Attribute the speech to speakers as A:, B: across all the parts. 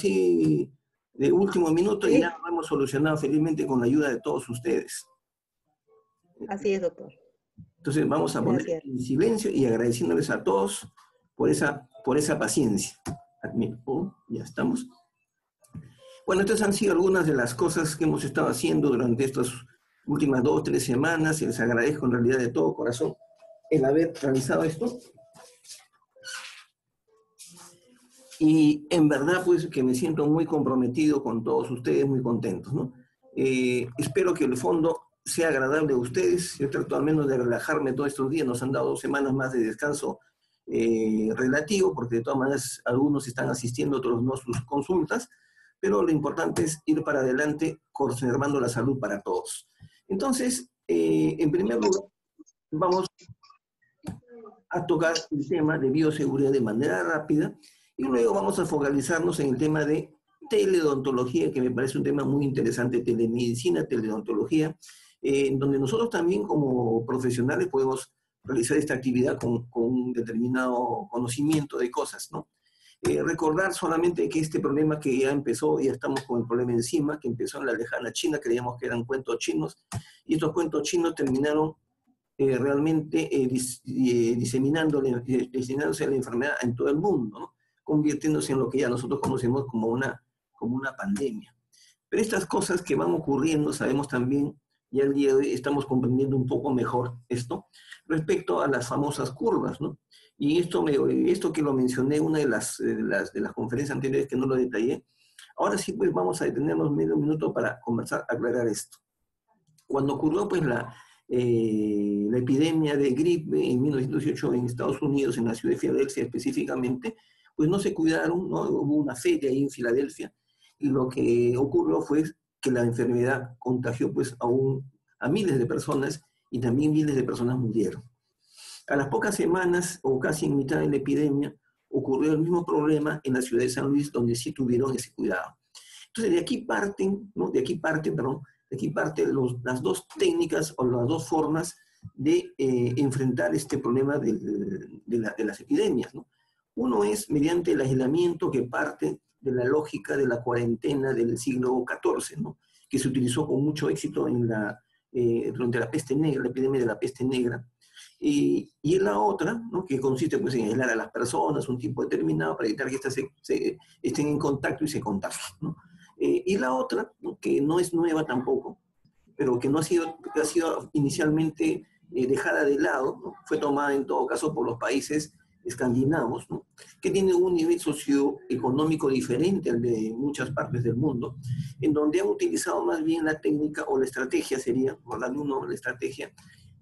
A: así de último minuto y
B: Sí.
A: ya lo hemos solucionado felizmente con la ayuda de todos ustedes.
B: Así es, doctor.
A: Entonces vamos a poner
B: Gracias.
A: en silencio y agradeciéndoles a todos por esa paciencia. Ya estamos. Bueno, estas han sido algunas de las cosas que hemos estado haciendo durante estas últimas 2 o 3 semanas y les agradezco en realidad de todo corazón el haber realizado esto. Y en verdad, pues, que me siento muy comprometido con todos ustedes, muy contentos, ¿no? Espero que el fondo sea agradable a ustedes. Yo trato al menos de relajarme todos estos días. Nos han dado 2 semanas más de descanso relativo, porque de todas maneras algunos están asistiendo, otros no a sus consultas, pero lo importante es ir para adelante conservando la salud para todos. Entonces, en primer lugar, vamos a tocar el tema de bioseguridad de manera rápida y luego vamos a focalizarnos en el tema de teleodontología, que me parece un tema muy interesante, telemedicina, teleodontología, en donde nosotros también como profesionales podemos realizar esta actividad con un determinado conocimiento de cosas, ¿no? Recordar solamente que este problema que ya empezó, ya estamos con el problema encima, que empezó en la lejana China, creíamos que eran cuentos chinos, y estos cuentos chinos terminaron realmente diseminándose la enfermedad en todo el mundo, ¿no? Convirtiéndose en lo que ya nosotros conocemos como una pandemia. Pero estas cosas que van ocurriendo, sabemos también, ya el día de hoy estamos comprendiendo un poco mejor esto, respecto a las famosas curvas, ¿no? Y esto que lo mencioné en una de las conferencias anteriores que no lo detallé, ahora sí pues vamos a detenernos medio minuto para conversar, aclarar esto. Cuando ocurrió pues la epidemia de gripe en 1918 en Estados Unidos, en la ciudad de Filadelfia específicamente, pues no se cuidaron, ¿no? Hubo una feria ahí en Filadelfia, y lo que ocurrió fue que la enfermedad contagió pues a miles de personas, y también miles de personas murieron. A las pocas semanas, o casi en mitad de la epidemia, ocurrió el mismo problema en la ciudad de San Luis, donde sí tuvieron ese cuidado. Entonces, de aquí parten, ¿no? De aquí parten las 2 técnicas o las 2 formas de enfrentar este problema de las epidemias, ¿no? Uno es mediante el aislamiento, que parte de la lógica de la cuarentena del siglo XIV, ¿no? Que se utilizó con mucho éxito durante la peste negra, la epidemia de la peste negra. Y en la otra, ¿no? Que consiste pues, en aislar a las personas un tiempo determinado para evitar que éstas estén en contacto y se contagien, ¿no? Y la otra, ¿no? Que no es nueva tampoco, pero que ha sido inicialmente dejada de lado, ¿no? Fue tomada en todo caso por los países escandinavos, ¿no? Que tienen un nivel socioeconómico diferente al de muchas partes del mundo, en donde han utilizado más bien la técnica o la estrategia, sería, por darle un nombre, la estrategia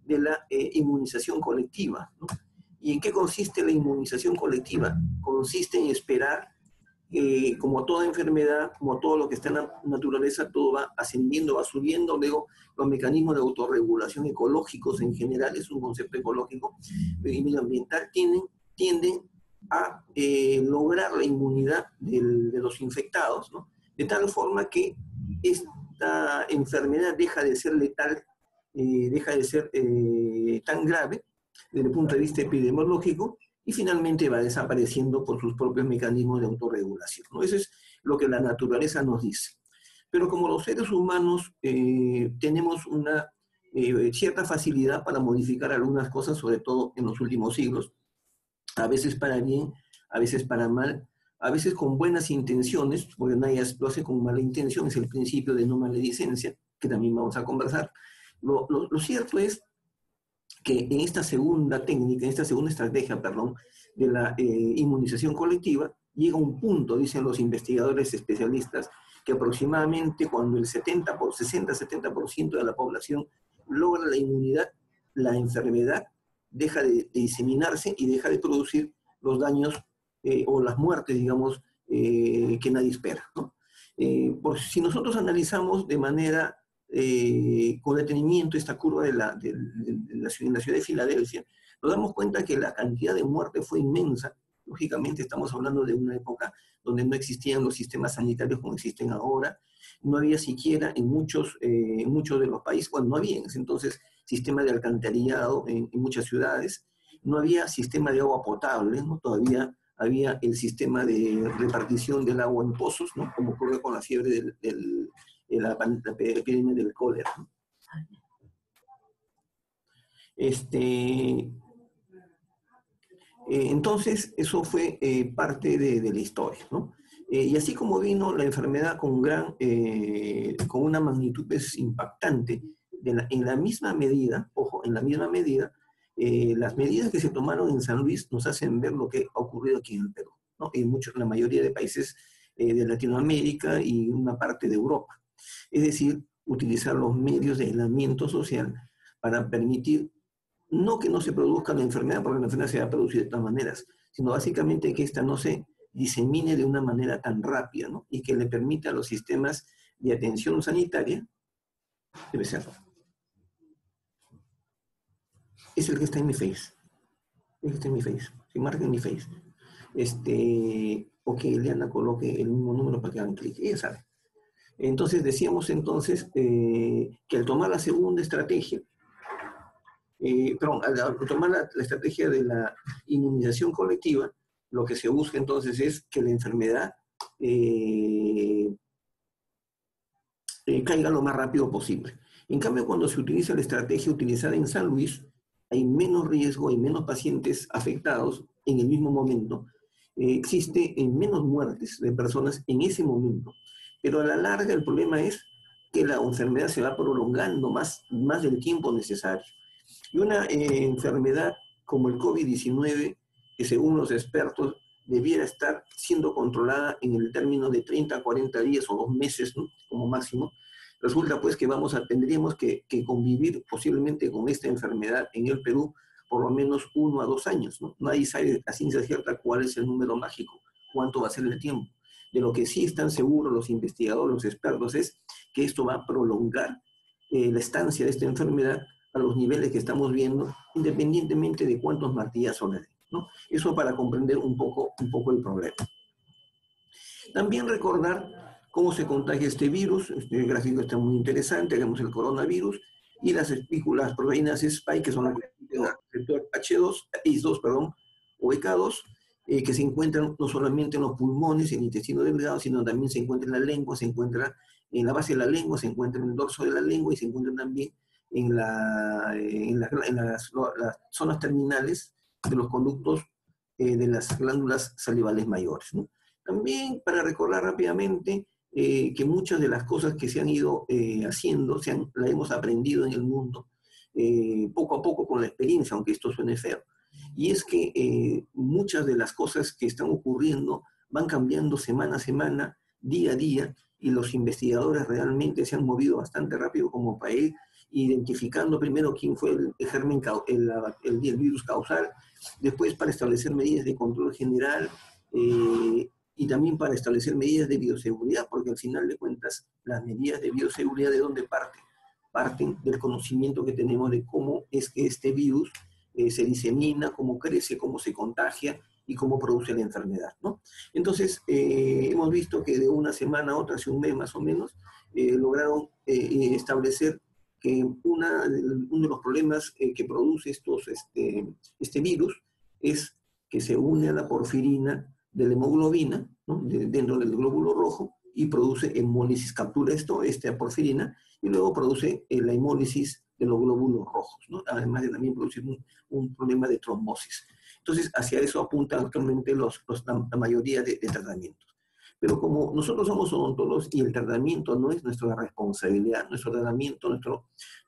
A: de la inmunización colectiva, ¿no? ¿Y en qué consiste la inmunización colectiva? Consiste en esperar, como toda enfermedad, como todo lo que está en la naturaleza, todo va ascendiendo, va subiendo. Luego, los mecanismos de autorregulación ecológicos en general, es un concepto ecológico y medioambiental, tienden a lograr la inmunidad de los infectados, ¿no? De tal forma que esta enfermedad deja de ser letal, deja de ser tan grave desde el punto de vista epidemiológico, y finalmente va desapareciendo por sus propios mecanismos de autorregulación, ¿no? Eso es lo que la naturaleza nos dice. Pero como los seres humanos tenemos una cierta facilidad para modificar algunas cosas, sobre todo en los últimos siglos, a veces para bien, a veces para mal, a veces con buenas intenciones, porque nadie lo hace con mala intención, es el principio de no maledicencia, que también vamos a conversar. Lo cierto es que en esta segunda técnica, en esta segunda estrategia, perdón, de la inmunización colectiva, llega un punto, dicen los investigadores especialistas, que aproximadamente cuando el 60-70% de la población logra la inmunidad, la enfermedad deja de diseminarse y deja de producir los daños o las muertes, digamos, que nadie espera, ¿no? Si nosotros analizamos de manera con detenimiento esta curva en la ciudad de Filadelfia, nos damos cuenta que la cantidad de muertes fue inmensa. Lógicamente estamos hablando de una época donde no existían los sistemas sanitarios como existen ahora, no había siquiera en muchos de los países, bueno, no había en ese entonces sistema de alcantarillado en muchas ciudades, no había sistema de agua potable, ¿no? Todavía había el sistema de repartición del agua en pozos, ¿no? Como ocurre con la fiebre de la epidemia del cólera, ¿no? Entonces, eso fue parte de la historia, ¿no? Y así como vino la enfermedad con una magnitud pues, impactante, en la misma medida, ojo, en la misma medida, las medidas que se tomaron en San Luis nos hacen ver lo que ha ocurrido aquí en el Perú, ¿no? En la mayoría de países de Latinoamérica y una parte de Europa. Es decir, utilizar los medios de aislamiento social para permitir no que no se produzca la enfermedad, porque la enfermedad se va a producir de todas maneras, sino básicamente que ésta no se disemine de una manera tan rápida, ¿no? Y que le permita a los sistemas de atención sanitaria, debe ser, es el que está en mi face, el que está en mi face, se marca en mi face. O que Eliana coloque el mismo número para que hagan clic, ella sabe. Entonces decíamos que al tomar la segunda estrategia, al tomar la estrategia de la inmunización colectiva, lo que se busca entonces es que la enfermedad caiga lo más rápido posible. En cambio, cuando se utiliza la estrategia utilizada en San Luis, hay menos riesgo, hay menos pacientes afectados en el mismo momento, existe menos muertes de personas en ese momento. Pero a la larga el problema es que la enfermedad se va prolongando más del tiempo necesario. Y una enfermedad como el COVID-19, que según los expertos debiera estar siendo controlada en el término de 30 a 40 días o 2 meses, ¿no? Como máximo, resulta pues que tendríamos que convivir posiblemente con esta enfermedad en el Perú por lo menos 1 a 2 años, ¿no? Nadie sabe a ciencia cierta cuál es el número mágico, cuánto va a ser el tiempo. De lo que sí están seguros los investigadores, los expertos, es que esto va a prolongar la estancia de esta enfermedad a los niveles que estamos viendo, independientemente de cuántos martillazos le den, ¿no? Eso para comprender un poco el problema. También recordar cómo se contagia este virus. Este gráfico está muy interesante. Tenemos el coronavirus y las espículas proteínas Spike, que son las del receptor H2, perdón, o EK2, que se encuentran no solamente en los pulmones, en el intestino delgado, sino también se encuentra en la lengua, se encuentra en la base de la lengua, se encuentra en el dorso de la lengua y se encuentra también en las zonas terminales de los conductos de las glándulas salivales mayores, ¿no? También para recordar rápidamente que muchas de las cosas que se han ido haciendo, las hemos aprendido en el mundo poco a poco con la experiencia, aunque esto suene feo. Y es que muchas de las cosas que están ocurriendo van cambiando semana a semana, día a día, y los investigadores realmente se han movido bastante rápido como para ir identificando primero quién fue el virus causal, después para establecer medidas de control general, y también para establecer medidas de bioseguridad, porque al final de cuentas las medidas de bioseguridad, ¿de dónde parten? Parten del conocimiento que tenemos de cómo es que este virus se disemina, cómo crece, cómo se contagia y cómo produce la enfermedad, ¿no? Entonces, hemos visto que de una semana a otra, hace un mes más o menos, lograron establecer que uno de los problemas que produce este virus es que se une a la porfirina de la hemoglobina, ¿no? Dentro del glóbulo rojo, y produce hemólisis, captura esta porfirina, y luego produce la hemólisis de los glóbulos rojos, ¿no? Además de también producir un problema de trombosis. Entonces, hacia eso apuntan actualmente la mayoría de tratamientos. Pero como nosotros somos odontólogos y el tratamiento no es nuestra responsabilidad, nuestro tratamiento,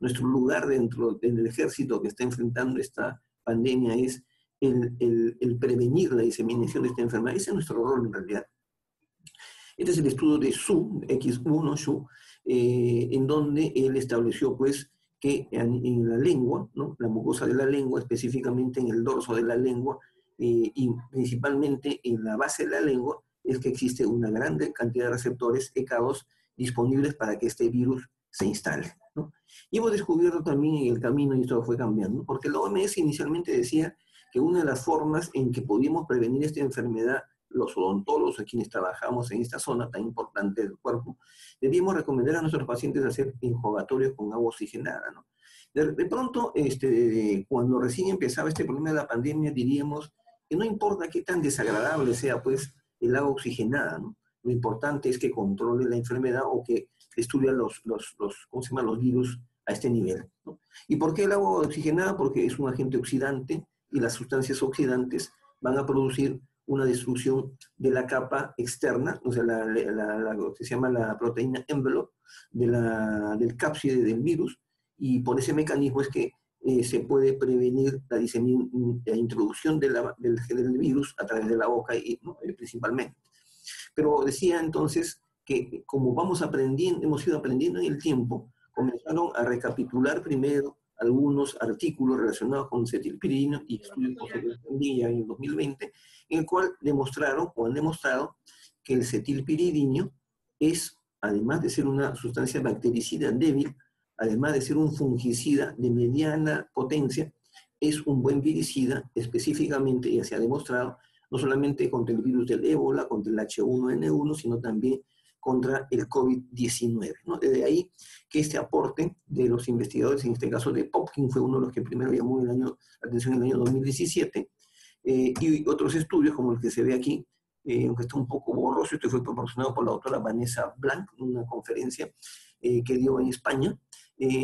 A: nuestro lugar dentro del ejército que está enfrentando esta pandemia es el prevenir la diseminación de esta enfermedad. Ese es nuestro rol en realidad. Este es el estudio de Xu, X1, en donde él estableció pues que en la lengua, ¿no? La mucosa de la lengua, específicamente en el dorso de la lengua y principalmente en la base de la lengua, es que existe una gran cantidad de receptores EK2 disponibles para que este virus se instale, ¿no? Y hemos descubierto también en el camino, y esto fue cambiando, porque la OMS inicialmente decía que una de las formas en que podíamos prevenir esta enfermedad, los odontólogos, a quienes trabajamos en esta zona tan importante del cuerpo, debíamos recomendar a nuestros pacientes hacer enjuagatorios con agua oxigenada, ¿no? De pronto, cuando recién empezaba este problema de la pandemia, diríamos, que no importa qué tan desagradable sea, pues, el agua oxigenada, ¿no? Lo importante es que controle la enfermedad o que estudie ¿cómo se llama? Los virus a este nivel, ¿no? ¿Y por qué el agua oxigenada? Porque es un agente oxidante y las sustancias oxidantes van a producir una destrucción de la capa externa, o sea, lo que se llama la proteína envelope del cápside del virus, y por ese mecanismo es que se puede prevenir la introducción del virus a través de la boca, ¿no? Principalmente. Pero decía entonces que como hemos ido aprendiendo en el tiempo, comenzaron a recapitular primero algunos artículos relacionados con cetilpiridina y estudios posteriores también ya en el 2020, en el cual demostraron o han demostrado que el cetilpiridino es, además de ser una sustancia bactericida débil, además de ser un fungicida de mediana potencia, es un buen viricida, específicamente, ya se ha demostrado, no solamente contra el virus del ébola, contra el H1N1, sino también contra el COVID-19, ¿no? Desde ahí que este aporte de los investigadores, en este caso de Popkin, fue uno de los que primero llamó la atención en el año 2017, y otros estudios como el que se ve aquí, aunque está un poco borroso, este fue proporcionado por la doctora Vanessa Blanc, en una conferencia que dio en España,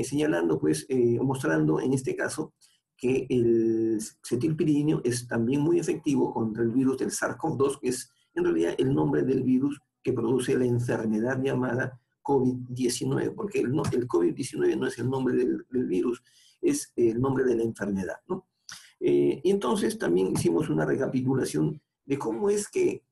A: señalando, pues, mostrando en este caso que el cetilpiridino es también muy efectivo contra el virus del SARS-CoV-2, que es en realidad el nombre del virus que produce la enfermedad llamada COVID-19, porque el COVID-19 no es el nombre del virus, es el nombre de la enfermedad, ¿no? Y entonces también hicimos una recapitulación de cómo es que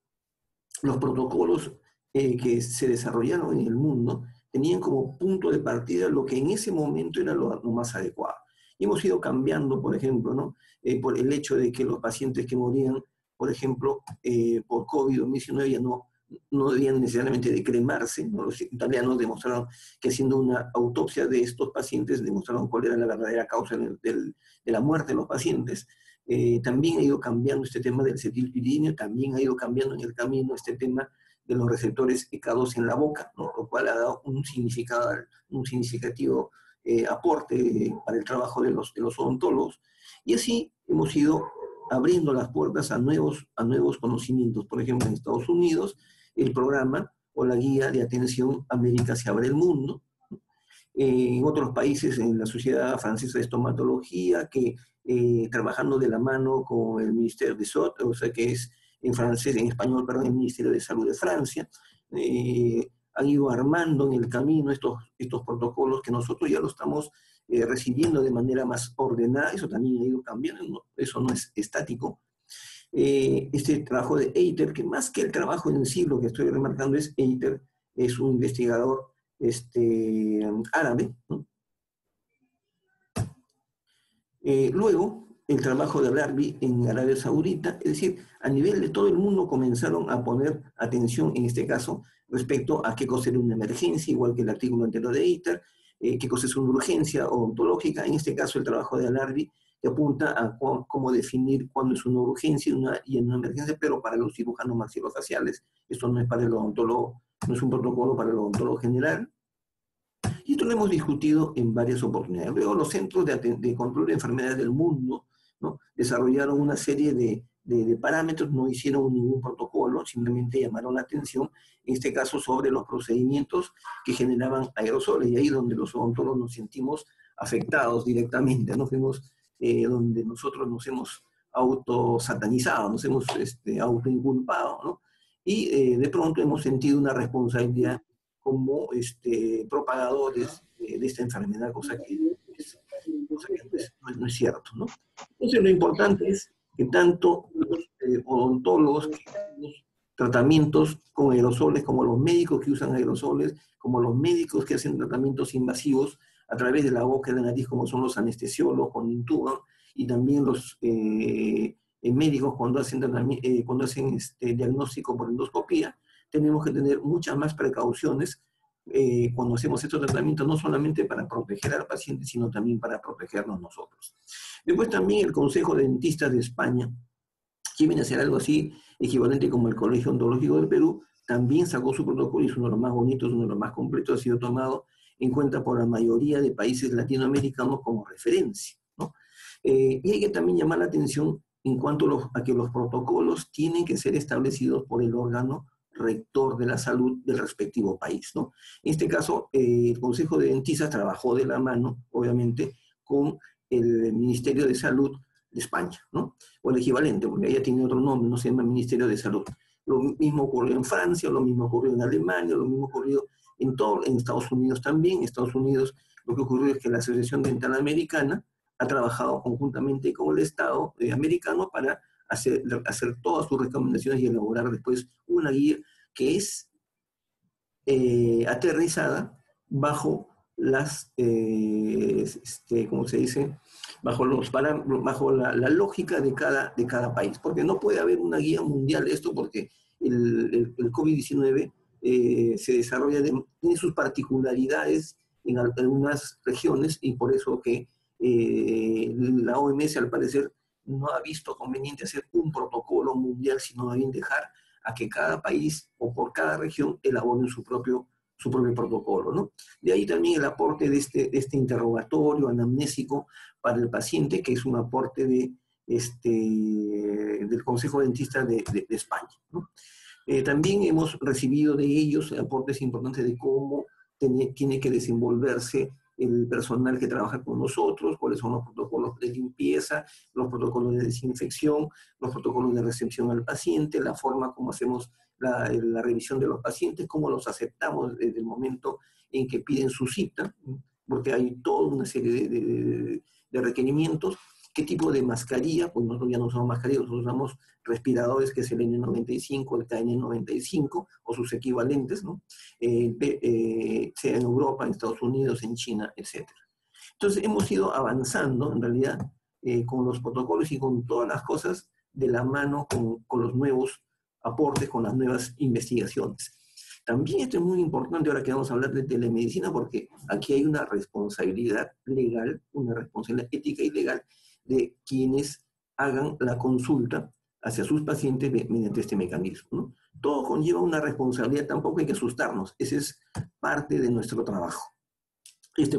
A: los protocolos que se desarrollaron en el mundo tenían como punto de partida lo que en ese momento era lo más adecuado. Y hemos ido cambiando, por ejemplo, ¿no? Por el hecho de que los pacientes que morían, por ejemplo, por COVID-19 ya no debían necesariamente de cremarse, ¿no? Los italianos demostraron que haciendo una autopsia de estos pacientes demostraron cuál era la verdadera causa de la muerte de los pacientes. También ha ido cambiando este tema del cetilpiridino, también ha ido cambiando en el camino este tema de los receptores K2 en la boca, ¿no? Lo cual ha dado un significativo aporte para el trabajo de los odontólogos. Y así hemos ido abriendo las puertas a nuevos conocimientos. Por ejemplo, en Estados Unidos, el programa o la guía de atención América se abre el mundo. En otros países, en la Sociedad Francesa de Estomatología, que trabajando de la mano con el Ministerio de Salud, o sea que es en español, perdón, el Ministerio de Salud de Francia, han ido armando en el camino estos protocolos que nosotros ya lo estamos recibiendo de manera más ordenada. Eso también ha ido cambiando, ¿no? Eso no es estático. Este trabajo de Eiter, que más que el trabajo en sí, lo que estoy remarcando es Eiter, es un investigador árabe, ¿no? Luego, el trabajo de Larbi en Arabia Saudita, es decir, a nivel de todo el mundo comenzaron a poner atención, en este caso, respecto a qué cosa era una emergencia, igual que el artículo anterior de ITER, qué cosa es una urgencia odontológica, en este caso el trabajo de Larbi, que apunta a cómo definir cuándo es una urgencia y una emergencia, pero para los cirujanos maxilofaciales. Esto no es para el odontólogo, no es un protocolo para el odontólogo general. Y esto lo hemos discutido en varias oportunidades. Luego los centros de control de enfermedades del mundo, ¿no? Desarrollaron una serie de parámetros, no hicieron ningún protocolo, simplemente llamaron la atención, en este caso sobre los procedimientos que generaban aerosoles, y ahí donde los odontólogos nos sentimos afectados directamente, ¿no? Fuimos donde nosotros nos hemos autosatanizado, nos hemos autoinculpado, ¿no? Y de pronto hemos sentido una responsabilidad como propagadores de esta enfermedad, cosa que no es cierto, ¿no? Entonces lo importante es que tanto los odontólogos que los tratamientos con aerosoles, como los médicos que usan aerosoles, como los médicos que hacen tratamientos invasivos a través de la boca y la nariz, como son los anestesiólogos cuando intuban, y también los médicos cuando hacen diagnóstico por endoscopía, tenemos que tener muchas más precauciones cuando hacemos estos tratamientos, no solamente para proteger al paciente, sino también para protegernos nosotros. Después también el Consejo de Dentistas de España, que viene a ser algo así equivalente como el Colegio Odontológico del Perú, también sacó su protocolo y es uno de los más bonitos, uno de los más completos, ha sido tomado en cuenta por la mayoría de países latinoamericanos como referencia, ¿no? Y hay que también llamar la atención en cuanto a que los protocolos tienen que ser establecidos por el órgano rector de la salud del respectivo país, ¿no? En este caso, el Consejo de Dentistas trabajó de la mano, obviamente, con el Ministerio de Salud de España, ¿no? O el equivalente, porque ella tiene otro nombre, no se llama Ministerio de Salud. Lo mismo ocurrió en Francia, lo mismo ocurrió en Alemania, lo mismo ocurrió en Estados Unidos también. En Estados Unidos lo que ocurrió es que la Asociación Dental Americana ha trabajado conjuntamente con el Estado americano para hacer todas sus recomendaciones y elaborar después una guía que es aterrizada bajo las, ¿cómo se dice? Bajo la lógica de cada país, porque no puede haber una guía mundial de esto, porque el COVID-19 se desarrolla, tiene sus particularidades en algunas regiones, y por eso que la OMS al parecer no ha visto conveniente hacer un protocolo mundial, sino bien dejar a que cada país o por cada región elaboren su propio protocolo, ¿no? De ahí también el aporte de este interrogatorio anamnésico para el paciente, que es un aporte del Consejo Dentista de España, ¿no? También hemos recibido de ellos aportes importantes de cómo tiene que desenvolverse el personal que trabaja con nosotros, cuáles son los protocolos de limpieza, los protocolos de desinfección, los protocolos de recepción al paciente, la forma como hacemos la revisión de los pacientes, cómo los aceptamos desde el momento en que piden su cita, porque hay toda una serie de requerimientos. ¿Qué tipo de mascarilla? Pues nosotros ya no usamos mascarilla, nosotros usamos respiradores, que es el N95, el KN95 o sus equivalentes, ¿no? Sea en Europa, en Estados Unidos, en China, etc. Entonces hemos ido avanzando, en realidad, con los protocolos y con todas las cosas de la mano con los nuevos aportes, con las nuevas investigaciones. También esto es muy importante ahora que vamos a hablar de telemedicina, porque aquí hay una responsabilidad legal, una responsabilidad ética y legal de quienes hagan la consulta hacia sus pacientes mediante este mecanismo, ¿no? Todo conlleva una responsabilidad, tampoco hay que asustarnos, ese es parte de nuestro trabajo.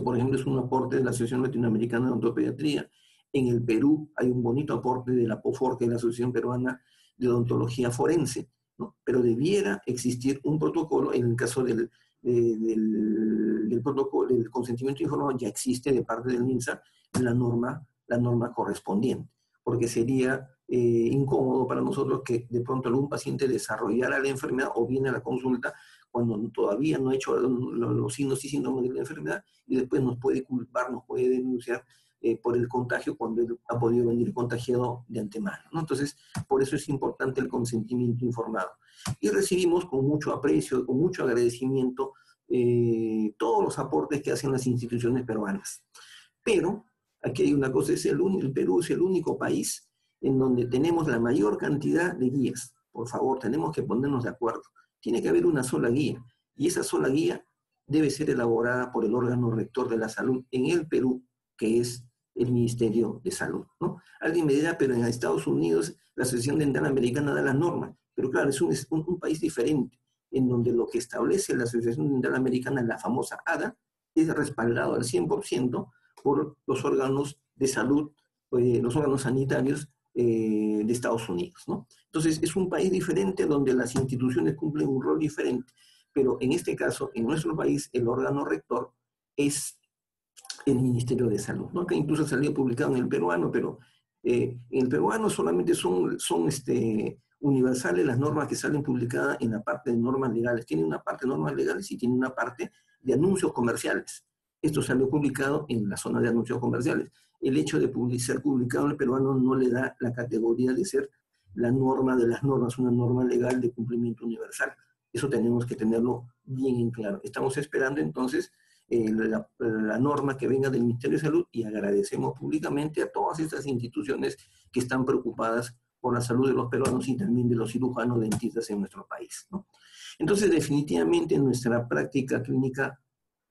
A: Por ejemplo, es un aporte de la Asociación Latinoamericana de Odontopediatría. En el Perú hay un bonito aporte de la POFOR, que es la Asociación Peruana de Odontología Forense, ¿no? Pero debiera existir un protocolo. En el caso del protocolo, del consentimiento informado, ya existe de parte del MINSA la norma correspondiente, porque sería incómodo para nosotros que de pronto algún paciente desarrollara la enfermedad o viene a la consulta cuando todavía no ha hecho los signos y síntomas de la enfermedad, y después nos puede culpar, nos puede denunciar por el contagio cuando él ha podido venir contagiado de antemano, ¿no? Entonces, por eso es importante el consentimiento informado. Y recibimos con mucho aprecio, con mucho agradecimiento, todos los aportes que hacen las instituciones peruanas. Pero aquí hay una cosa, el Perú es el único país en donde tenemos la mayor cantidad de guías. Por favor, tenemos que ponernos de acuerdo. Tiene que haber una sola guía, y esa sola guía debe ser elaborada por el órgano rector de la salud en el Perú, que es el Ministerio de Salud, ¿no? Alguien me dirá, pero en Estados Unidos la Asociación Dental Americana da las normas, pero claro, es un país diferente, en donde lo que establece la Asociación Dental Americana, la famosa ADA, es respaldado al 100% por los órganos de salud, los órganos sanitarios de Estados Unidos, ¿no? Entonces, es un país diferente donde las instituciones cumplen un rol diferente, pero en este caso, en nuestro país, el órgano rector es el Ministerio de Salud, ¿no? Que incluso salió publicado en el peruano, pero en el peruano solamente son universales las normas que salen publicadas en la parte de normas legales. Tiene una parte de normas legales y tiene una parte de anuncios comerciales. Esto salió publicado en la zona de anuncios comerciales. El hecho de ser publicado en el peruano no le da la categoría de ser la norma de las normas, una norma legal de cumplimiento universal. Eso tenemos que tenerlo bien en claro. Estamos esperando entonces la norma que venga del Ministerio de Salud, y agradecemos públicamente a todas estas instituciones que están preocupadas por la salud de los peruanos y también de los cirujanos dentistas en nuestro país, ¿no? Entonces, definitivamente nuestra práctica clínica,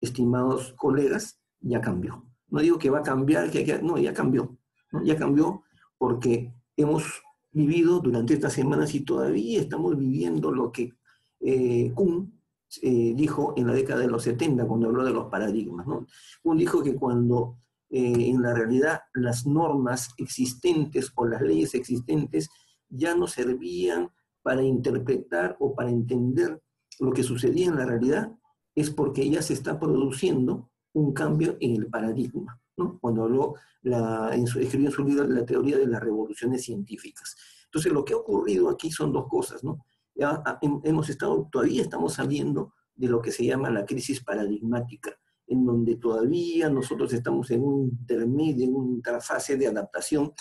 A: estimados colegas, ya cambió. No digo que va a cambiar, no, ya cambió, ¿no? Ya cambió porque hemos vivido durante estas semanas y todavía estamos viviendo lo que Kuhn dijo en la década de los 70 cuando habló de los paradigmas, ¿no? Kuhn dijo que cuando en la realidad las normas existentes o las leyes existentes ya no servían para interpretar o para entender lo que sucedía en la realidad, es porque ya se está produciendo un cambio en el paradigma, ¿no? Cuando habló, escribió en su libro la teoría de las revoluciones científicas. Entonces, lo que ha ocurrido aquí son dos cosas, ¿no? Ya todavía estamos saliendo de lo que se llama la crisis paradigmática, en donde todavía nosotros estamos en un intermedio, en una interfase de adaptación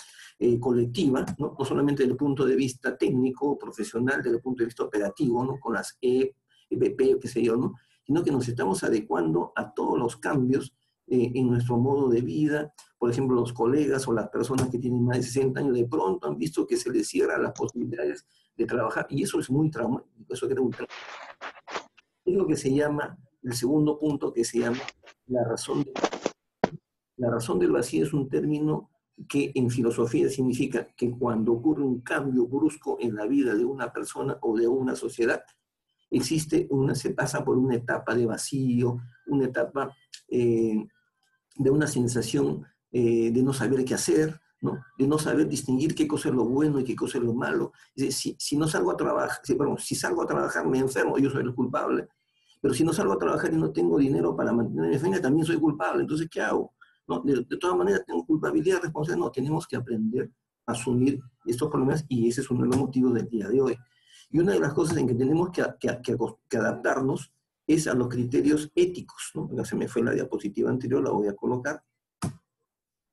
A: colectiva, ¿no? No solamente desde el punto de vista técnico, profesional, desde el punto de vista operativo, ¿no? Con las EPP, qué sé yo, ¿no? Sino que nos estamos adecuando a todos los cambios en nuestro modo de vida. Por ejemplo, los colegas o las personas que tienen más de 60 años de pronto han visto que se les cierran las posibilidades de trabajar, y eso es muy traumático, eso crea un trauma. Es lo que se llama, el segundo punto que se llama la razón del vacío. Es un término que en filosofía significa que cuando ocurre un cambio brusco en la vida de una persona o de una sociedad, se pasa por una etapa de vacío, una etapa de una sensación de no saber qué hacer, ¿no? De no saber distinguir qué cosa es lo bueno y qué cosa es lo malo. Si no salgo a trabajar, si salgo a trabajar me enfermo, yo soy el culpable. Pero si no salgo a trabajar y no tengo dinero para mantener mi familia, también soy culpable. Entonces, ¿qué hago? ¿No? De todas maneras, tengo culpabilidad, responsabilidad. No, tenemos que aprender a asumir estos problemas, y ese es uno de los motivos del día de hoy. Y una de las cosas en que tenemos que adaptarnos es a los criterios éticos, ¿no? Acá se me fue la diapositiva anterior, la voy a colocar.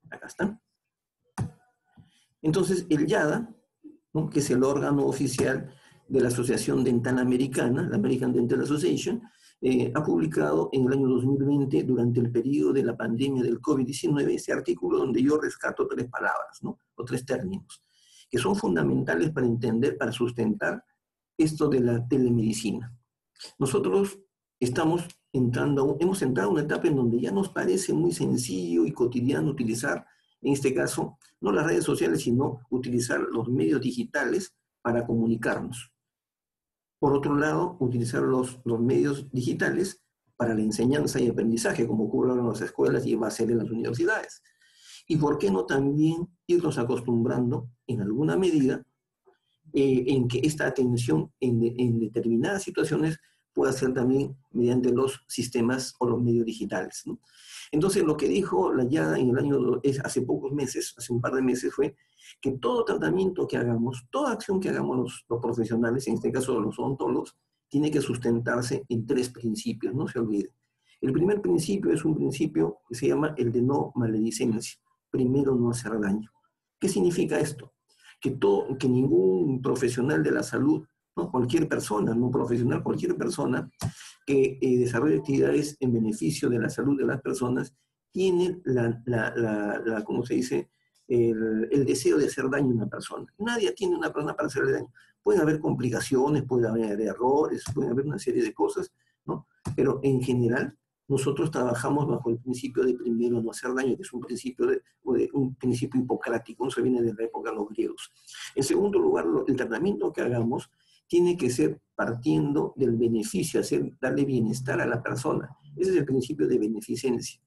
A: Acá está. Entonces, el YADA, ¿no? Que es el órgano oficial de la Asociación Dental Americana, la American Dental Association, ha publicado en el año 2020, durante el periodo de la pandemia del COVID-19, ese artículo donde yo rescato tres palabras, ¿no? O tres términos, que son fundamentales para entender, para sustentar esto de la telemedicina. Nosotros hemos entrado a una etapa en donde ya nos parece muy sencillo y cotidiano utilizar, en este caso, no las redes sociales, sino utilizar los medios digitales para comunicarnos. Por otro lado, utilizar los medios digitales para la enseñanza y aprendizaje, como ocurre en las escuelas y va a ser en las universidades. Y por qué no también irnos acostumbrando, en alguna medida, en que esta atención en determinadas situaciones pueda ser también mediante los sistemas o los medios digitales, ¿no? Entonces, lo que dijo la YADA hace pocos meses, hace un par de meses, fue que todo tratamiento que hagamos, toda acción que hagamos los profesionales, en este caso los odontólogos, tiene que sustentarse en tres principios, no se olviden. El primer principio es un principio que se llama el de no maledicencia. Primero, no hacer daño. ¿Qué significa esto? Que ningún profesional de la salud, ¿no? Cualquier persona, no profesional, cualquier persona que desarrolle actividades en beneficio de la salud de las personas, tiene ¿cómo se dice?, el deseo de hacer daño a una persona. Nadie tiene una persona para hacerle daño. Pueden haber complicaciones, puede haber errores, pueden haber una serie de cosas, ¿no? Pero en general, nosotros trabajamos bajo el principio de primero no hacer daño, que es un principio hipocrático, eso viene de la época de los griegos. En segundo lugar, el tratamiento que hagamos tiene que ser partiendo del beneficio, darle bienestar a la persona. Ese es el principio de beneficencia.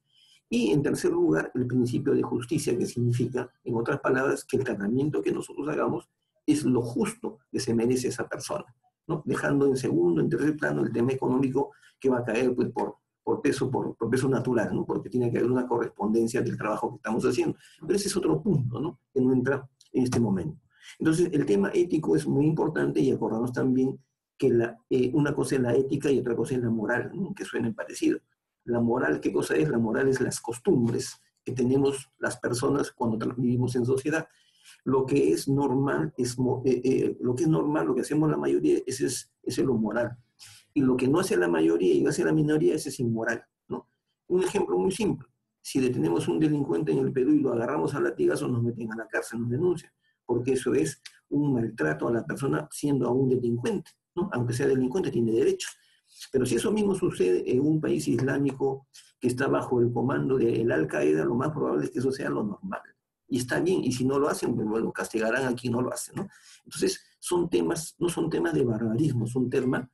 A: Y en tercer lugar, el principio de justicia, que significa, en otras palabras, que el tratamiento que nosotros hagamos es lo justo que se merece esa persona, ¿no? Dejando en segundo, en tercer plano, el tema económico, que va a caer pues, por peso natural, ¿no? Porque tiene que haber una correspondencia del trabajo que estamos haciendo. Pero ese es otro punto, ¿no? Que no entra en este momento. Entonces, el tema ético es muy importante, y acordamos también que una cosa es la ética y otra cosa es la moral, ¿no? Que suenen parecidos. La moral, ¿qué cosa es? La moral es las costumbres que tenemos las personas cuando vivimos en sociedad. Lo que es normal, lo que hacemos la mayoría, ese es lo moral. Y lo que no hace la mayoría y hace la minoría, ese es inmoral, ¿no? Un ejemplo muy simple. Si detenemos a un delincuente en el Perú y lo agarramos a latigazos, nos meten a la cárcel, nos denuncian, porque eso es un maltrato a la persona siendo aún delincuente, ¿no? Aunque sea delincuente, tiene derechos. Pero si eso mismo sucede en un país islámico que está bajo el comando del Al-Qaeda, lo más probable es que eso sea lo normal. Y está bien, y si no lo hacen, pues bueno, castigarán a quien no lo hace, ¿no? Entonces, no son temas de barbarismo, son temas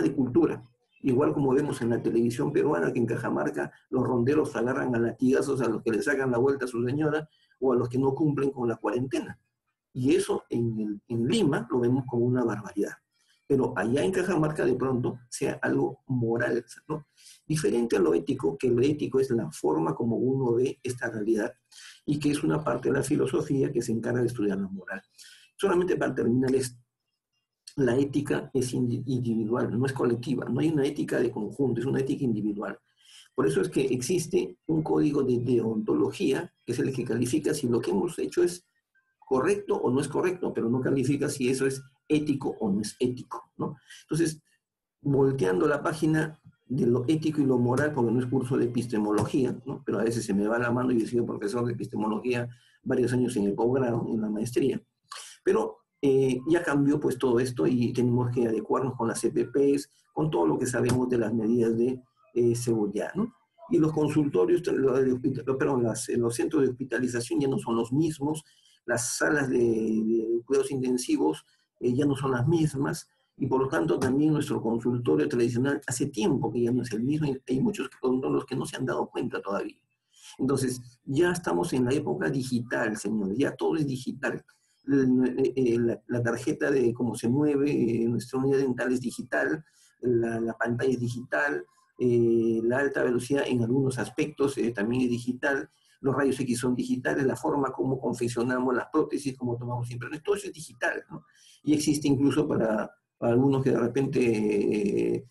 A: de cultura. igual como vemos en la televisión peruana, que en Cajamarca los ronderos agarran a latigazos a los que le sacan la vuelta a su señora o a los que no cumplen con la cuarentena. Y eso en Lima lo vemos como una barbaridad. Pero allá en Cajamarca de pronto sea algo moral, ¿no? Diferente a lo ético, que lo ético es la forma como uno ve esta realidad y que es una parte de la filosofía que se encarga de estudiar la moral. Solamente para terminar esto, la ética es individual, no es colectiva, no hay una ética de conjunto, es una ética individual. Por eso es que existe un código de deontología, que es el que califica si lo que hemos hecho es correcto o no es correcto, pero no califica si eso es ético o no es ético, ¿no? Entonces, volteando la página de lo ético y lo moral, porque no es curso de epistemología, ¿no? Pero a veces se me va la mano y he sido profesor de epistemología varios años en el posgrado, en la maestría. Pero ya cambió pues todo esto y tenemos que adecuarnos con las EPPs, con todo lo que sabemos de las medidas de seguridad, ¿no? Y los consultorios, los centros de hospitalización ya no son los mismos, las salas de cuidados intensivos ya no son las mismas, y por lo tanto también nuestro consultorio tradicional hace tiempo que ya no es el mismo, y hay muchos odontólogos que no se han dado cuenta todavía. Entonces, ya estamos en la época digital, señores, ya todo es digital. La tarjeta de cómo se mueve nuestra unidad dental es digital, la pantalla es digital, la alta velocidad en algunos aspectos también es digital, los rayos X son digitales, la forma como confeccionamos las prótesis, como tomamos impresiones, todo eso es digital, ¿no? Y existe incluso para algunos que de repente,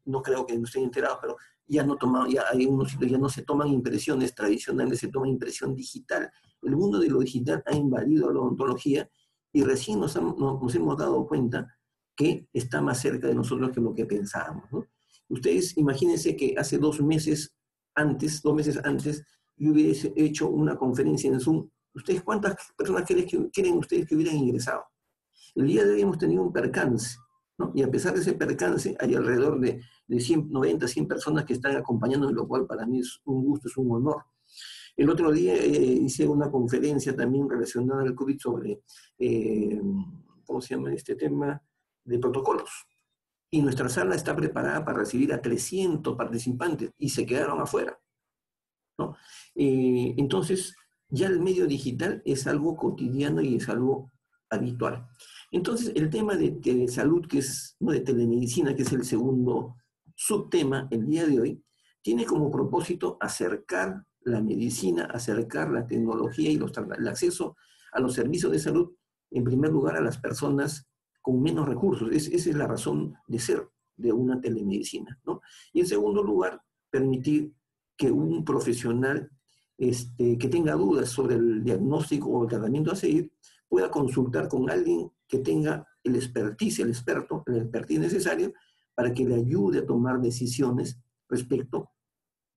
A: no creo que no estén enterados, pero ya no toman, ya hay unos sitios, ya no se toman impresiones tradicionales, se toma impresión digital. El mundo de lo digital ha invadido la odontología y recién nos hemos dado cuenta que está más cerca de nosotros que lo que pensábamos, ¿no? Ustedes imagínense que hace 2 meses antes, yo hubiese hecho una conferencia en Zoom. ¿Ustedes cuántas personas creen ustedes que hubieran ingresado? El día de hoy hemos tenido un percance, ¿no? Y a pesar de ese percance, hay alrededor de 90, 100 personas que están acompañándonos, lo cual para mí es un gusto, es un honor. El otro día hice una conferencia también relacionada al COVID sobre, ¿cómo se llama este tema? De protocolos. Y nuestra sala está preparada para recibir a 300 participantes y se quedaron afuera, ¿no? Entonces, ya el medio digital es algo cotidiano y es algo habitual. Entonces, el tema de telesalud, que es, no, de telemedicina, que es el segundo subtema el día de hoy, tiene como propósito acercar la medicina, acercar la tecnología y el acceso a los servicios de salud, en primer lugar, a las personas con menos recursos. Esa es la razón de ser de una telemedicina, ¿no? Y en segundo lugar, permitir que un profesional que tenga dudas sobre el diagnóstico o el tratamiento a seguir pueda consultar con alguien que tenga el expertise necesario para que le ayude a tomar decisiones respecto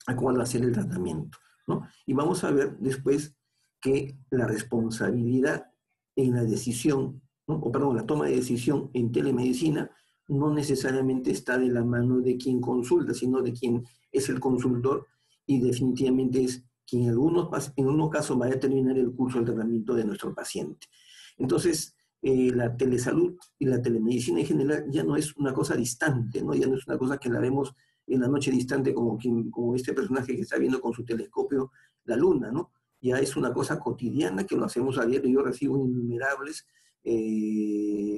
A: a cuál va a ser el tratamiento, ¿no? Y vamos a ver después que la responsabilidad en la decisión, ¿no? O perdón, la toma de decisión en telemedicina no necesariamente está de la mano de quien consulta, sino de quien es el consultor, y definitivamente es quien en algunos casos va a determinar el curso del tratamiento de nuestro paciente. Entonces, la telesalud y la telemedicina en general ya no es una cosa distante, ¿no? Ya no es una cosa que la vemos en la noche distante como este personaje que está viendo con su telescopio la luna, ¿no? Ya es una cosa cotidiana que lo hacemos a diario. Yo recibo innumerables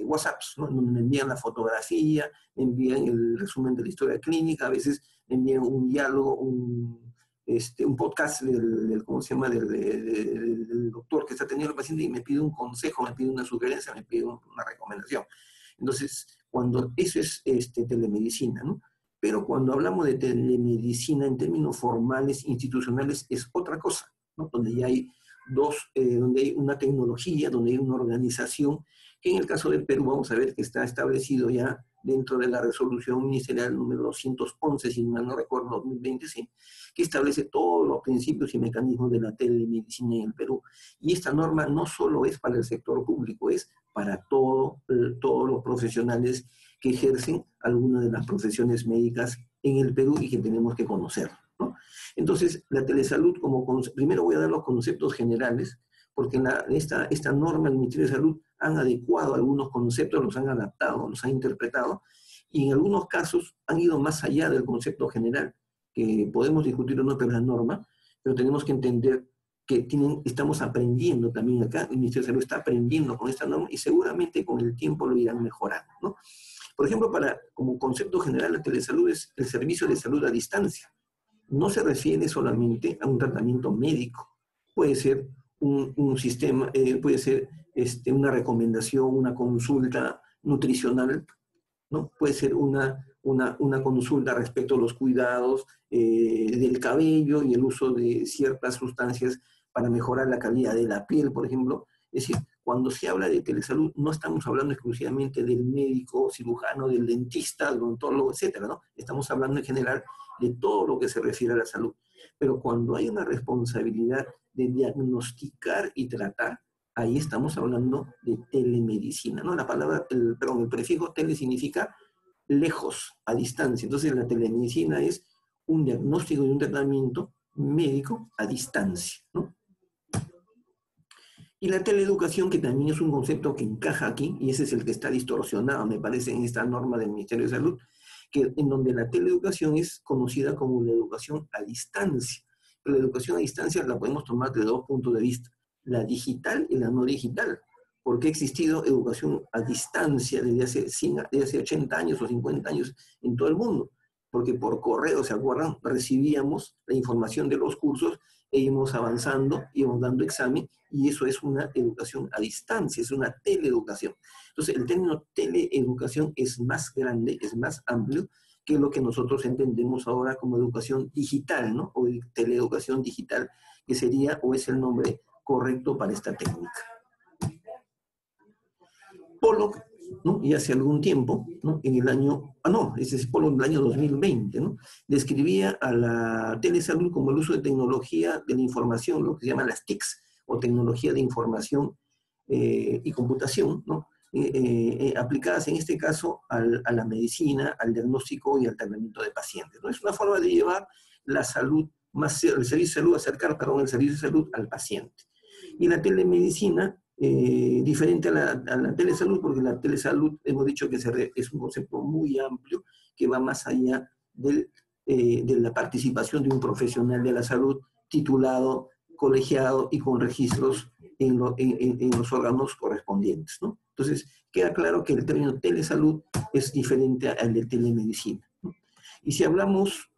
A: WhatsApps, ¿no? Me envían la fotografía, me envían el resumen de la historia clínica, a veces me envían un diálogo, un podcast ¿cómo se llama? Del doctor que está teniendo el paciente y me pide un consejo, me pide una sugerencia, me pide una recomendación. Entonces, cuando eso es telemedicina, ¿no? Pero cuando hablamos de telemedicina en términos formales, institucionales, es otra cosa, ¿no? Donde ya hay donde hay una tecnología, donde hay una organización, que en el caso del Perú vamos a ver que está establecido ya dentro de la resolución ministerial número 211, si mal no recuerdo, 2020, sí, que establece todos los principios y mecanismos de la telemedicina en el Perú. Y esta norma no solo es para el sector público, es para todos los profesionales que ejercen alguna de las profesiones médicas en el Perú y que tenemos que conocer, ¿no? Entonces, la telesalud, primero voy a dar los conceptos generales, porque esta norma del Ministerio de Salud han adecuado algunos conceptos, los han adaptado, los han interpretado, Y en algunos casos han ido más allá del concepto general, que podemos discutir o no sobre la norma, pero tenemos que entender que estamos aprendiendo también acá, el Ministerio de Salud está aprendiendo con esta norma y seguramente con el tiempo lo irán mejorando, ¿no? Por ejemplo, como concepto general, la telesalud es el servicio de salud a distancia. No se refiere solamente a un tratamiento médico. Puede ser un sistema, puede ser una recomendación, una consulta nutricional, ¿no? Puede ser una consulta respecto a los cuidados del cabello y el uso de ciertas sustancias para mejorar la calidad de la piel, por ejemplo. Es decir, cuando se habla de telesalud, no estamos hablando exclusivamente del médico, cirujano, del dentista, del odontólogo, etcétera, ¿no? Estamos hablando en general de todo lo que se refiere a la salud. Pero cuando hay una responsabilidad de diagnosticar y tratar, ahí estamos hablando de telemedicina, ¿no? La palabra, el prefijo tele significa lejos, a distancia. Entonces la telemedicina es un diagnóstico y un tratamiento médico a distancia, ¿no? Y la teleeducación, que también es un concepto que encaja aquí, y ese es el que está distorsionado, me parece, en esta norma del Ministerio de Salud, en donde la teleeducación es conocida como la educación a distancia. Pero la educación a distancia la podemos tomar de dos puntos de vista, la digital y la no digital, porque ha existido educación a distancia desde hace 80 años o 50 años en todo el mundo, porque por correo, ¿se acuerdan? Recibíamos la información de los cursos e íbamos avanzando, íbamos dando examen, y eso es una educación a distancia, es una teleeducación. Entonces, el término teleeducación es más grande, es más amplio que lo que nosotros entendemos ahora como educación digital, ¿no? O teleeducación digital, que sería o es el nombre correcto para esta técnica. Pollock, ¿no? Y hace algún tiempo, ¿no? En el año, ese es Pollock del año 2020, ¿no? Describía a la telesalud como el uso de tecnología de la información, lo que se llama las TICs, o tecnología de información y computación, ¿no? Aplicadas en este caso a la medicina, al diagnóstico y al tratamiento de pacientes, ¿no? Es una forma de llevar la salud, el servicio de salud, acercar, perdón, el servicio de salud al paciente. Y la telemedicina, diferente a la telesalud, porque la telesalud hemos dicho que es un concepto muy amplio que va más allá de la participación de un profesional de la salud titulado, colegiado y con registros en los órganos correspondientes, ¿no? Entonces, queda claro que el término telesalud es diferente al de telemedicina, ¿no? Y si hablamos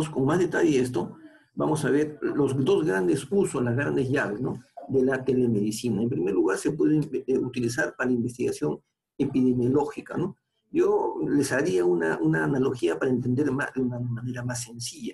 A: con más detalle de esto, vamos a ver los dos grandes usos, las grandes llaves, ¿no?, de la telemedicina. En primer lugar, se puede utilizar para investigación epidemiológica, ¿no? Yo les haría una analogía para entender de una manera más sencilla.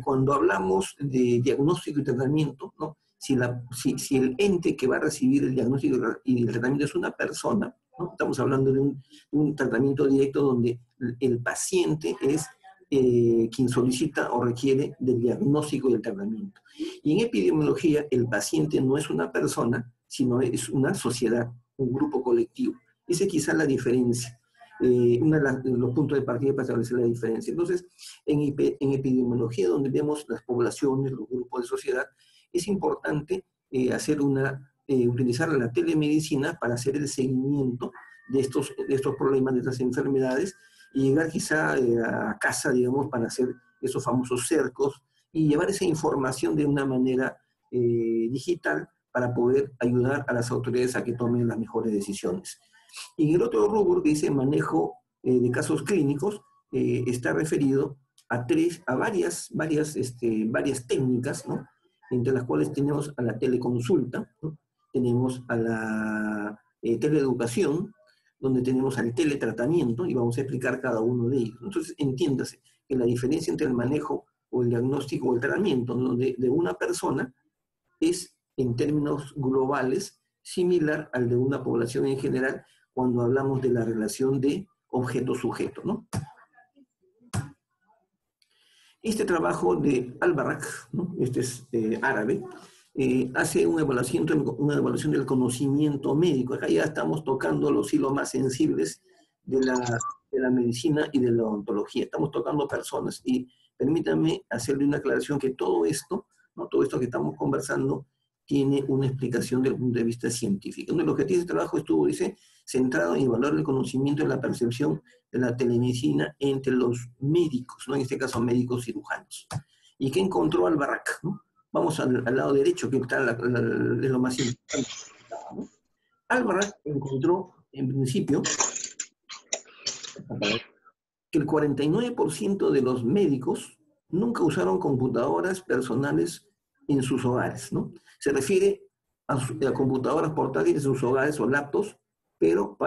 A: Cuando hablamos de diagnóstico y tratamiento, ¿no?, si el ente que va a recibir el diagnóstico y el tratamiento es una persona, ¿no?, estamos hablando de un tratamiento directo donde el paciente es quien solicita o requiere del diagnóstico y el tratamiento. Y en epidemiología, el paciente no es una persona, sino es una sociedad, un grupo colectivo. Esa es quizás la diferencia, uno de los puntos de partida para establecer la diferencia. Entonces, en epidemiología, donde vemos las poblaciones, los grupos de sociedad, es importante utilizar la telemedicina para hacer el seguimiento de estos problemas, de estas enfermedades, y llegar quizá a casa, digamos, para hacer esos famosos cercos y llevar esa información de una manera digital para poder ayudar a las autoridades a que tomen las mejores decisiones. Y en el otro rubro que dice manejo de casos clínicos, está referido a varias técnicas, ¿no?, entre las cuales tenemos a la teleconsulta, ¿no?, tenemos a la teleeducación, donde tenemos al teletratamiento, y vamos a explicar cada uno de ellos. Entonces, entiéndase que la diferencia entre el manejo o el diagnóstico o el tratamiento de una persona es, en términos globales, similar al de una población en general cuando hablamos de la relación de objeto-sujeto, ¿no? Este trabajo de Al-Barak, ¿no?, este es árabe, hace una evaluación del conocimiento médico. Acá ya estamos tocando los hilos más sensibles de la medicina y de la odontología. Estamos tocando personas. Y permítanme hacerle una aclaración que todo esto, ¿no?, todo esto que estamos conversando, tiene una explicación desde el punto de vista científico. Uno de los objetivos de trabajo estuvo, dice, centrado en evaluar el conocimiento y la percepción de la telemedicina entre los médicos, ¿no? En este caso médicos cirujanos. ¿Y qué encontró Albarrach, ¿no? Vamos al lado derecho, que está es lo más importante, ¿no? Albarrach encontró, en principio, que el 49% de los médicos nunca usaron computadoras personales en sus hogares, ¿no? Se refiere a computadoras portátiles en sus hogares o laptops, pero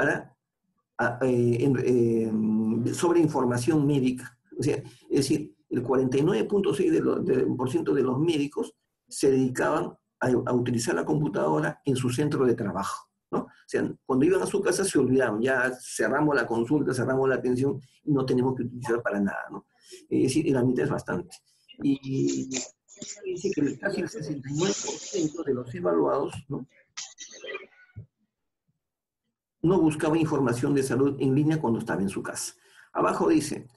A: sobre información médica. O sea, es decir, el 49.6% de los médicos se dedicaban a utilizar la computadora en su centro de trabajo, ¿no? O sea, cuando iban a su casa se olvidaban, ya cerramos la consulta, cerramos la atención y no tenemos que utilizar para nada, ¿no? Es decir, la mitad es bastante. Y dice que casi el 69% de los evaluados, ¿no?, no buscaba información de salud en línea cuando estaba en su casa. Abajo dice,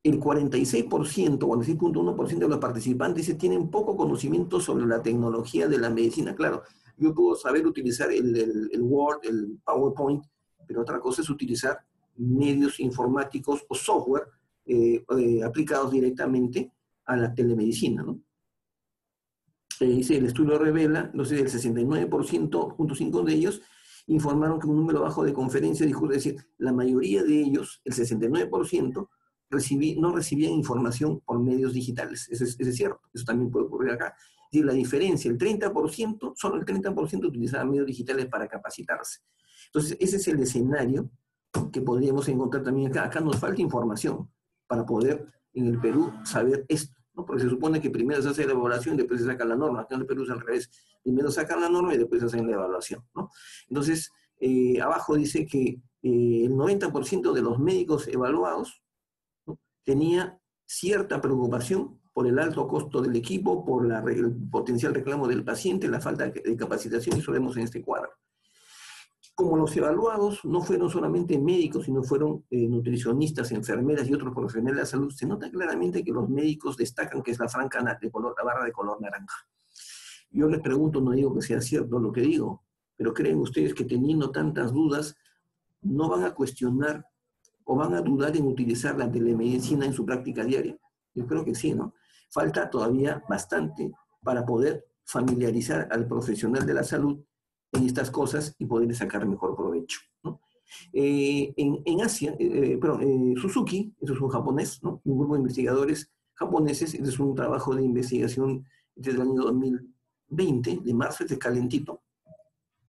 A: el 46%, 46.1% de los participantes tienen poco conocimiento sobre la tecnología de la medicina. Claro, yo puedo saber utilizar el Word, el PowerPoint, pero otra cosa es utilizar medios informáticos o software aplicados directamente a la telemedicina, ¿no? Dice, el estudio revela, entonces el 69.5% de ellos informaron que un número bajo de conferencias, es decir, la mayoría de ellos, el 69%, no recibían información por medios digitales. Eso es cierto, eso también puede ocurrir acá. Es decir, la diferencia, el 30%, solo el 30% utilizaban medios digitales para capacitarse. Entonces, ese es el escenario que podríamos encontrar también acá. Acá nos falta información para poder, en el Perú, saber esto, ¿no? Porque se supone que primero se hace la evaluación y después se saca la norma. Acá en el Perú es al revés. Primero sacan la norma y después hacen la evaluación, ¿no? Entonces, abajo dice que el 90% de los médicos evaluados, ¿no?, tenía cierta preocupación por el alto costo del equipo, por el potencial reclamo del paciente, la falta de capacitación, y eso vemos en este cuadro. Como los evaluados no fueron solamente médicos, sino fueron nutricionistas, enfermeras y otros profesionales de la salud, se nota claramente que los médicos destacan que es la franja la barra de color naranja. Yo les pregunto, no digo que sea cierto lo que digo, pero ¿creen ustedes que teniendo tantas dudas no van a cuestionar o van a dudar en utilizar la telemedicina en su práctica diaria? Yo creo que sí, ¿no? Falta todavía bastante para poder familiarizar al profesional de la salud en estas cosas y poder sacar mejor provecho, ¿no? En Asia, Suzuki, eso es un japonés, ¿no?, un grupo de investigadores japoneses, este es un trabajo de investigación desde el año 2020, de marzo, este calentito.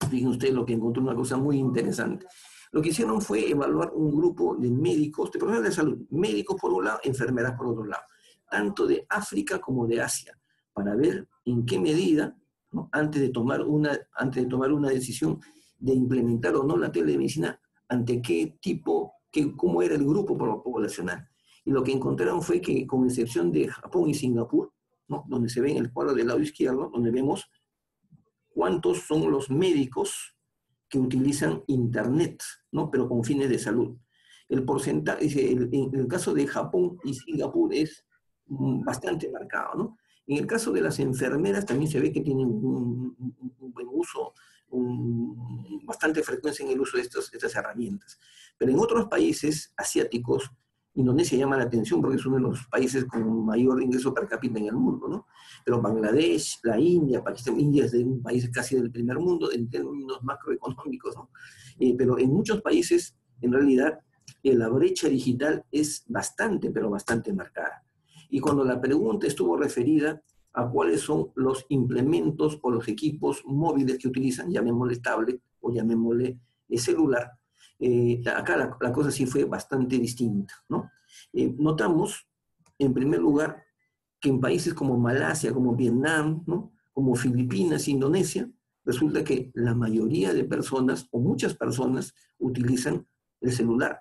A: Fíjense ustedes lo que encontró, una cosa muy interesante. Lo que hicieron fue evaluar un grupo de médicos, de profesionales de salud, médicos por un lado, enfermeras por otro lado, tanto de África como de Asia, para ver en qué medida, ¿no?, antes de tomar una decisión de implementar o no la telemedicina, ante cómo era el grupo poblacional. Y lo que encontraron fue que, con excepción de Japón y Singapur, ¿no?, donde se ve en el cuadro del lado izquierdo, donde vemos cuántos son los médicos que utilizan Internet, ¿no?, pero con fines de salud. El porcentaje, en el caso de Japón y Singapur, es bastante marcado, ¿no? En el caso de las enfermeras también se ve que tienen un buen uso, bastante frecuencia en el uso de estas herramientas. Pero en otros países asiáticos, Indonesia llama la atención porque es uno de los países con mayor ingreso per cápita en el mundo, ¿no? Pero Bangladesh, la India, Pakistán, India es de un país casi del primer mundo en términos macroeconómicos, ¿no? Pero en muchos países, en realidad, la brecha digital es bastante, pero bastante marcada. Y cuando la pregunta estuvo referida a cuáles son los implementos o los equipos móviles que utilizan, llamémosle tablet o llamémosle celular, acá la cosa sí fue bastante distinta, ¿no? Notamos, en primer lugar, que en países como Malasia, como Vietnam, ¿no?, como Filipinas, Indonesia, resulta que la mayoría de personas, o muchas personas, utilizan el celular,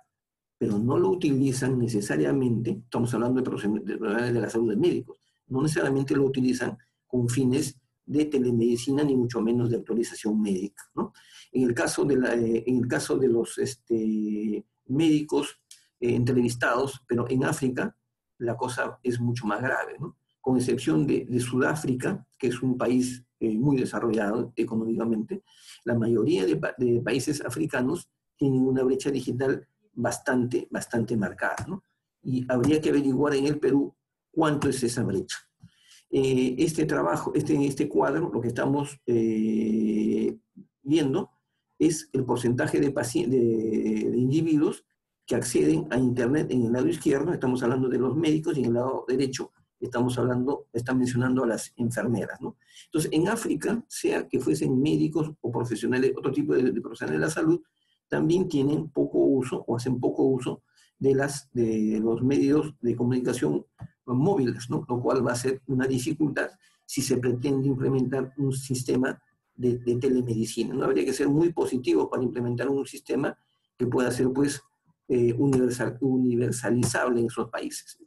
A: pero no lo utilizan necesariamente, estamos hablando de profesionales de la salud, de médicos, no necesariamente lo utilizan con fines de telemedicina, ni mucho menos de actualización médica, ¿no? En el caso de los médicos entrevistados, pero en África, la cosa es mucho más grave, ¿no? Con excepción de Sudáfrica, que es un país muy desarrollado económicamente, la mayoría de países africanos tienen una brecha digital bastante marcada, ¿no? Y habría que averiguar en el Perú cuánto es esa brecha. Este trabajo, en este cuadro, lo que estamos viendo es el porcentaje de individuos que acceden a Internet en el lado izquierdo, estamos hablando de los médicos, y en el lado derecho está mencionando a las enfermeras, ¿no? Entonces, en África, sea que fuesen médicos o profesionales, otro tipo de profesionales de la salud, también tienen poco uso o hacen poco uso de los medios de comunicación móviles, ¿no? Lo cual va a ser una dificultad si se pretende implementar un sistema de telemedicina. No habría que ser muy positivo para implementar un sistema que pueda ser, pues, universalizable en esos países.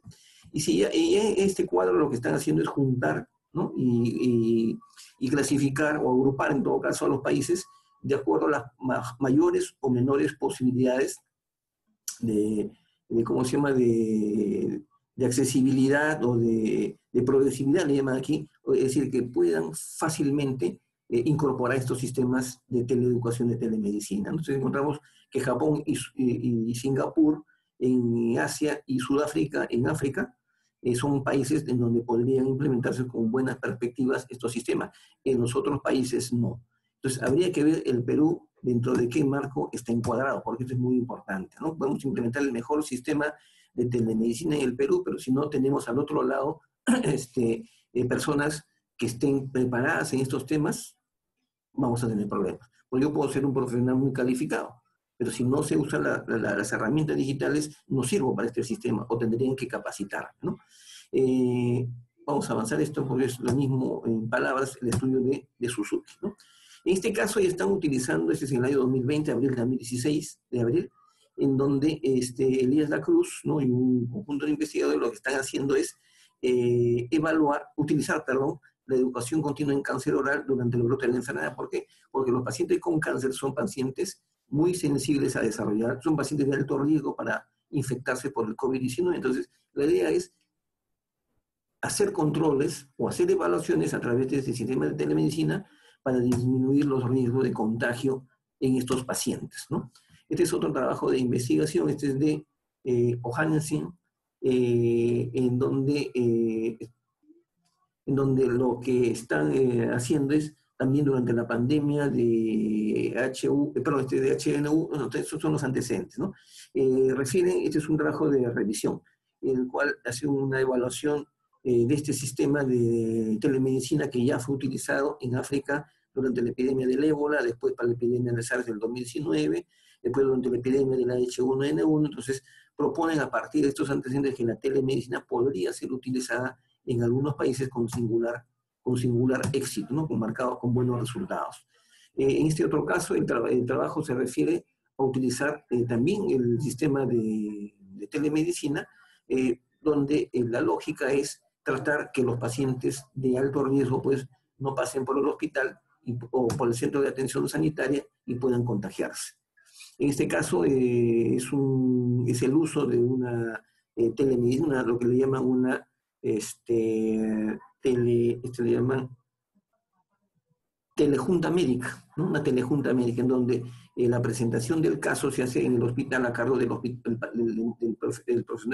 A: Y si este cuadro lo que están haciendo es juntar, ¿no? y clasificar o agrupar en todo caso a los países de acuerdo a las mayores o menores posibilidades ¿cómo se llama?, de accesibilidad o de progresividad, le llaman aquí, es decir, que puedan fácilmente incorporar estos sistemas de teleeducación, de telemedicina. Entonces encontramos que Japón y Singapur en Asia y Sudáfrica en África son países en donde podrían implementarse con buenas perspectivas estos sistemas. En los otros países no. Entonces habría que ver el Perú dentro de qué marco está encuadrado, porque esto es muy importante, ¿no? Podemos implementar el mejor sistema de telemedicina en el Perú, pero si no tenemos al otro lado personas que estén preparadas en estos temas, vamos a tener problemas. Porque yo puedo ser un profesional muy calificado, pero si no se usan las herramientas digitales, no sirvo para este sistema, o tendrían que capacitar, ¿no? Vamos a avanzar esto porque es lo mismo en palabras, el estudio de Suzuki, ¿no? En este caso ya están utilizando, este es en el año 2020, abril de 2016, de abril, en donde Elías Da Cruz, ¿no?, y un conjunto de investigadores lo que están haciendo es utilizar la educación continua en cáncer oral durante el brote de la enfermedad. ¿Por qué? Porque los pacientes con cáncer son pacientes muy sensibles a desarrollar, son pacientes de alto riesgo para infectarse por el COVID-19. Entonces, la idea es hacer controles o hacer evaluaciones a través de este sistema de telemedicina para disminuir los riesgos de contagio en estos pacientes, ¿no? Este es otro trabajo de investigación, este es de Johannesson, en donde lo que están haciendo es también durante la pandemia de HNU, estos son los antecedentes, ¿no? Este es un trabajo de revisión, en el cual hace una evaluación de este sistema de telemedicina que ya fue utilizado en África durante la epidemia del ébola, después para la epidemia del SARS del 2019, después durante la epidemia de la H1N1. Entonces proponen a partir de estos antecedentes que la telemedicina podría ser utilizada en algunos países con singular éxito, ¿no?, con buenos resultados. En este otro caso, el trabajo se refiere a utilizar también el sistema de telemedicina, donde la lógica es tratar que los pacientes de alto riesgo pues no pasen por el hospital o por el centro de atención sanitaria y puedan contagiarse. En este caso es el uso de una telemedicina, lo que le llaman una le llaman telejunta médica, ¿no? Una telejunta médica en donde la presentación del caso se hace en el hospital a cargo del profesional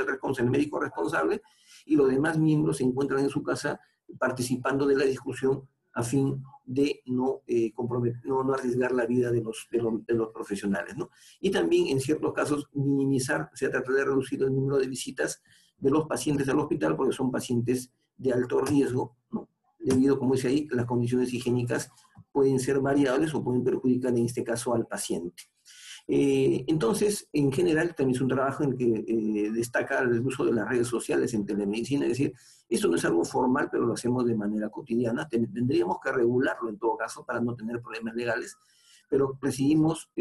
A: responsable, el médico responsable, y los demás miembros se encuentran en su casa participando de la discusión a fin de no arriesgar la vida de los profesionales, ¿no? Y también en ciertos casos minimizar, o sea, tratar de reducir el número de visitas de los pacientes al hospital, porque son pacientes de alto riesgo, ¿no?, debido, como dice ahí, las condiciones higiénicas pueden ser variables o pueden perjudicar en este caso al paciente. Entonces, en general, también es un trabajo en el que destaca el uso de las redes sociales en telemedicina, es decir, esto no es algo formal, pero lo hacemos de manera cotidiana. Tendríamos que regularlo en todo caso para no tener problemas legales, pero podemos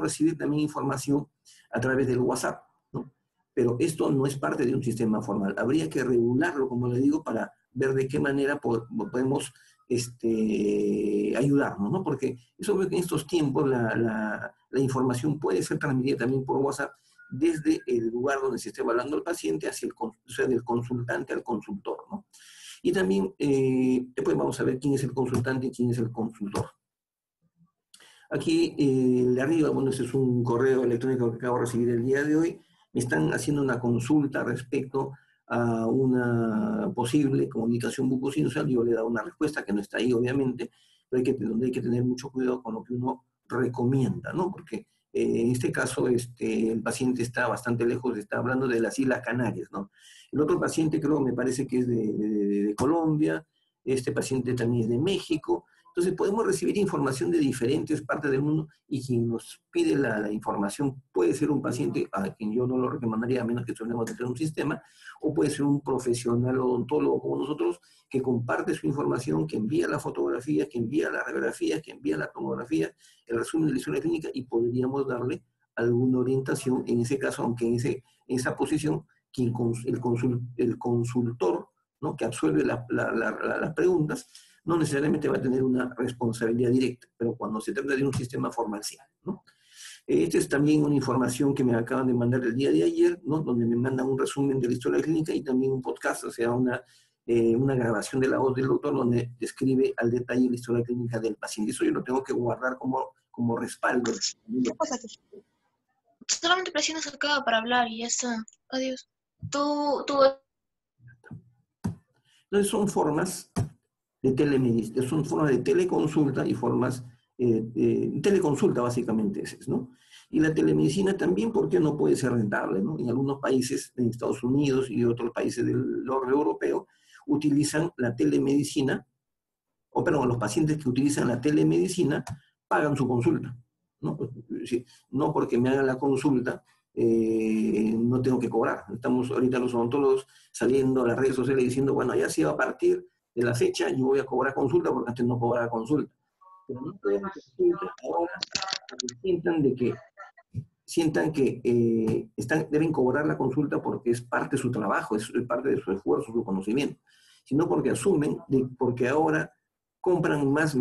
A: recibir también información a través del WhatsApp, ¿no? Pero esto no es parte de un sistema formal. Habría que regularlo, como le digo, para ver de qué manera podemos ayudarnos, ¿no? Porque es obvio que en estos tiempos la información puede ser transmitida también por WhatsApp desde el lugar donde se esté evaluando al paciente hacia o sea, del consultante al consultor, ¿no? Y también, después vamos a ver quién es el consultante y quién es el consultor. Aquí, de arriba, bueno, ese es un correo electrónico que acabo de recibir el día de hoy. Me están haciendo una consulta respecto a una posible comunicación bucosinusal. Yo le he dado una respuesta que no está ahí, obviamente, pero donde hay que tener mucho cuidado con lo que uno recomienda, ¿no? Porque en este caso el paciente está bastante lejos, está hablando de las Islas Canarias, ¿no? El otro paciente creo, me parece que es de Colombia, este paciente también es de México. Entonces podemos recibir información de diferentes partes del mundo y quien nos pide la información puede ser un paciente a quien yo no lo recomendaría a menos que solemos tener un sistema, o puede ser un profesional odontólogo como nosotros que comparte su información, que envía la fotografía, que envía la radiografía, que envía la tomografía, el resumen de la historia clínica y podríamos darle alguna orientación en ese caso, aunque en esa posición el consultor, ¿no?, que absuelve las preguntas, no necesariamente va a tener una responsabilidad directa, pero cuando se trata de un sistema formal, sí, ¿no? Esta es también una información que me acaban de mandar el día de ayer, ¿no?, donde me mandan un resumen de la historia clínica y también un podcast, o sea, una grabación de la voz del doctor donde describe al detalle la historia clínica del paciente. Eso yo lo tengo que guardar como respaldo.
C: ¿Qué pasa? Solamente presionas acá para hablar y ya está. Adiós.
A: Entonces son formas de telemedicina, son formas de teleconsulta y formas teleconsulta básicamente es, ¿no? Y la telemedicina también, ¿por qué no puede ser rentable, ¿no? En algunos países, en Estados Unidos y otros países del orden europeo, utilizan la telemedicina, o perdón, los pacientes que utilizan la telemedicina pagan su consulta, ¿no? No porque me hagan la consulta, no tengo que cobrar. Estamos ahorita los odontólogos saliendo a las redes sociales diciendo, bueno, ya se va a partir de la fecha, yo voy a cobrar consulta porque antes no cobraba consulta. Pero no podemos ahora sientan que deben cobrar la consulta porque es parte de su trabajo, es parte de su esfuerzo, su conocimiento, sino porque asumen porque ahora compran más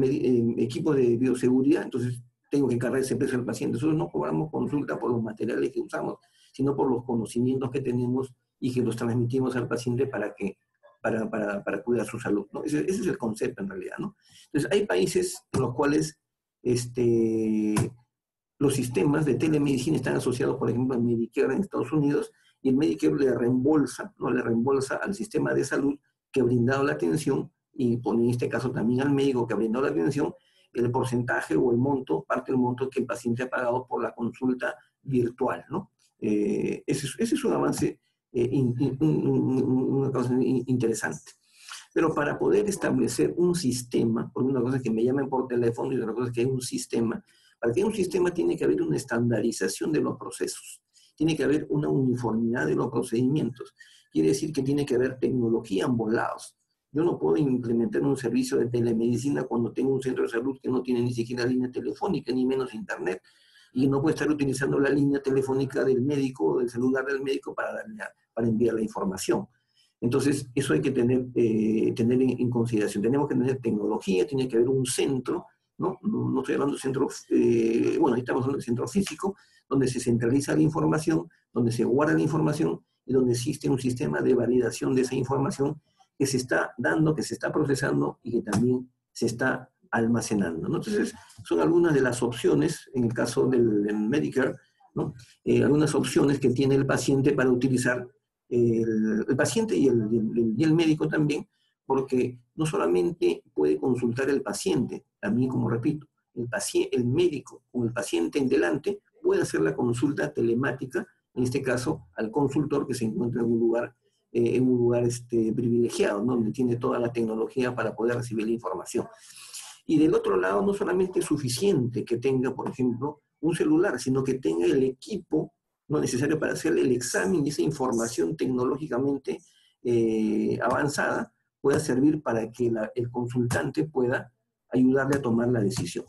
A: equipos de bioseguridad, entonces tengo que cargar ese precio al paciente. Nosotros no cobramos consulta por los materiales que usamos, sino por los conocimientos que tenemos y que los transmitimos al paciente para cuidar su salud, ¿no? Ese es el concepto en realidad, ¿no? Entonces, hay países en los cuales los sistemas de telemedicina están asociados, por ejemplo, al Medicare en Estados Unidos, y el Medicare le reembolsa, ¿no?, le reembolsa al sistema de salud que ha brindado la atención, y en este caso también al médico que ha brindado la atención, el porcentaje o el monto, parte del monto que el paciente ha pagado por la consulta virtual, ¿no? Ese es un avance, una cosa interesante. Pero para poder establecer un sistema, por una cosa es que me llamen por teléfono y otra cosa es que hay un sistema, para que haya un sistema tiene que haber una estandarización de los procesos, tiene que haber una uniformidad de los procedimientos, quiere decir que tiene que haber tecnología a ambos lados. Yo no puedo implementar un servicio de telemedicina cuando tengo un centro de salud que no tiene ni siquiera línea telefónica, ni menos internet, y no puede estar utilizando la línea telefónica del médico, del celular del médico para enviar la información. Entonces, eso hay que tener en consideración. Tenemos que tener tecnología, tiene que haber un centro, ¿no? No estoy hablando de centro, bueno, ahí estamos hablando de centro físico, donde se centraliza la información, donde se guarda la información y donde existe un sistema de validación de esa información que se está dando, que se está procesando y que también se está almacenando, ¿no? Entonces, son algunas de las opciones, en el caso del Medicare, ¿no? Algunas opciones que tiene el paciente para utilizar el paciente y el médico también, porque no solamente puede consultar el paciente, también, como repito, el médico con el paciente en delante puede hacer la consulta telemática, en este caso al consultor que se encuentra en un lugar privilegiado, ¿no?, donde tiene toda la tecnología para poder recibir la información. Y del otro lado, no solamente es suficiente que tenga, por ejemplo, un celular, sino que tenga el equipo no necesario para hacer el examen y esa información tecnológicamente avanzada pueda servir para que el consultante pueda ayudarle a tomar la decisión.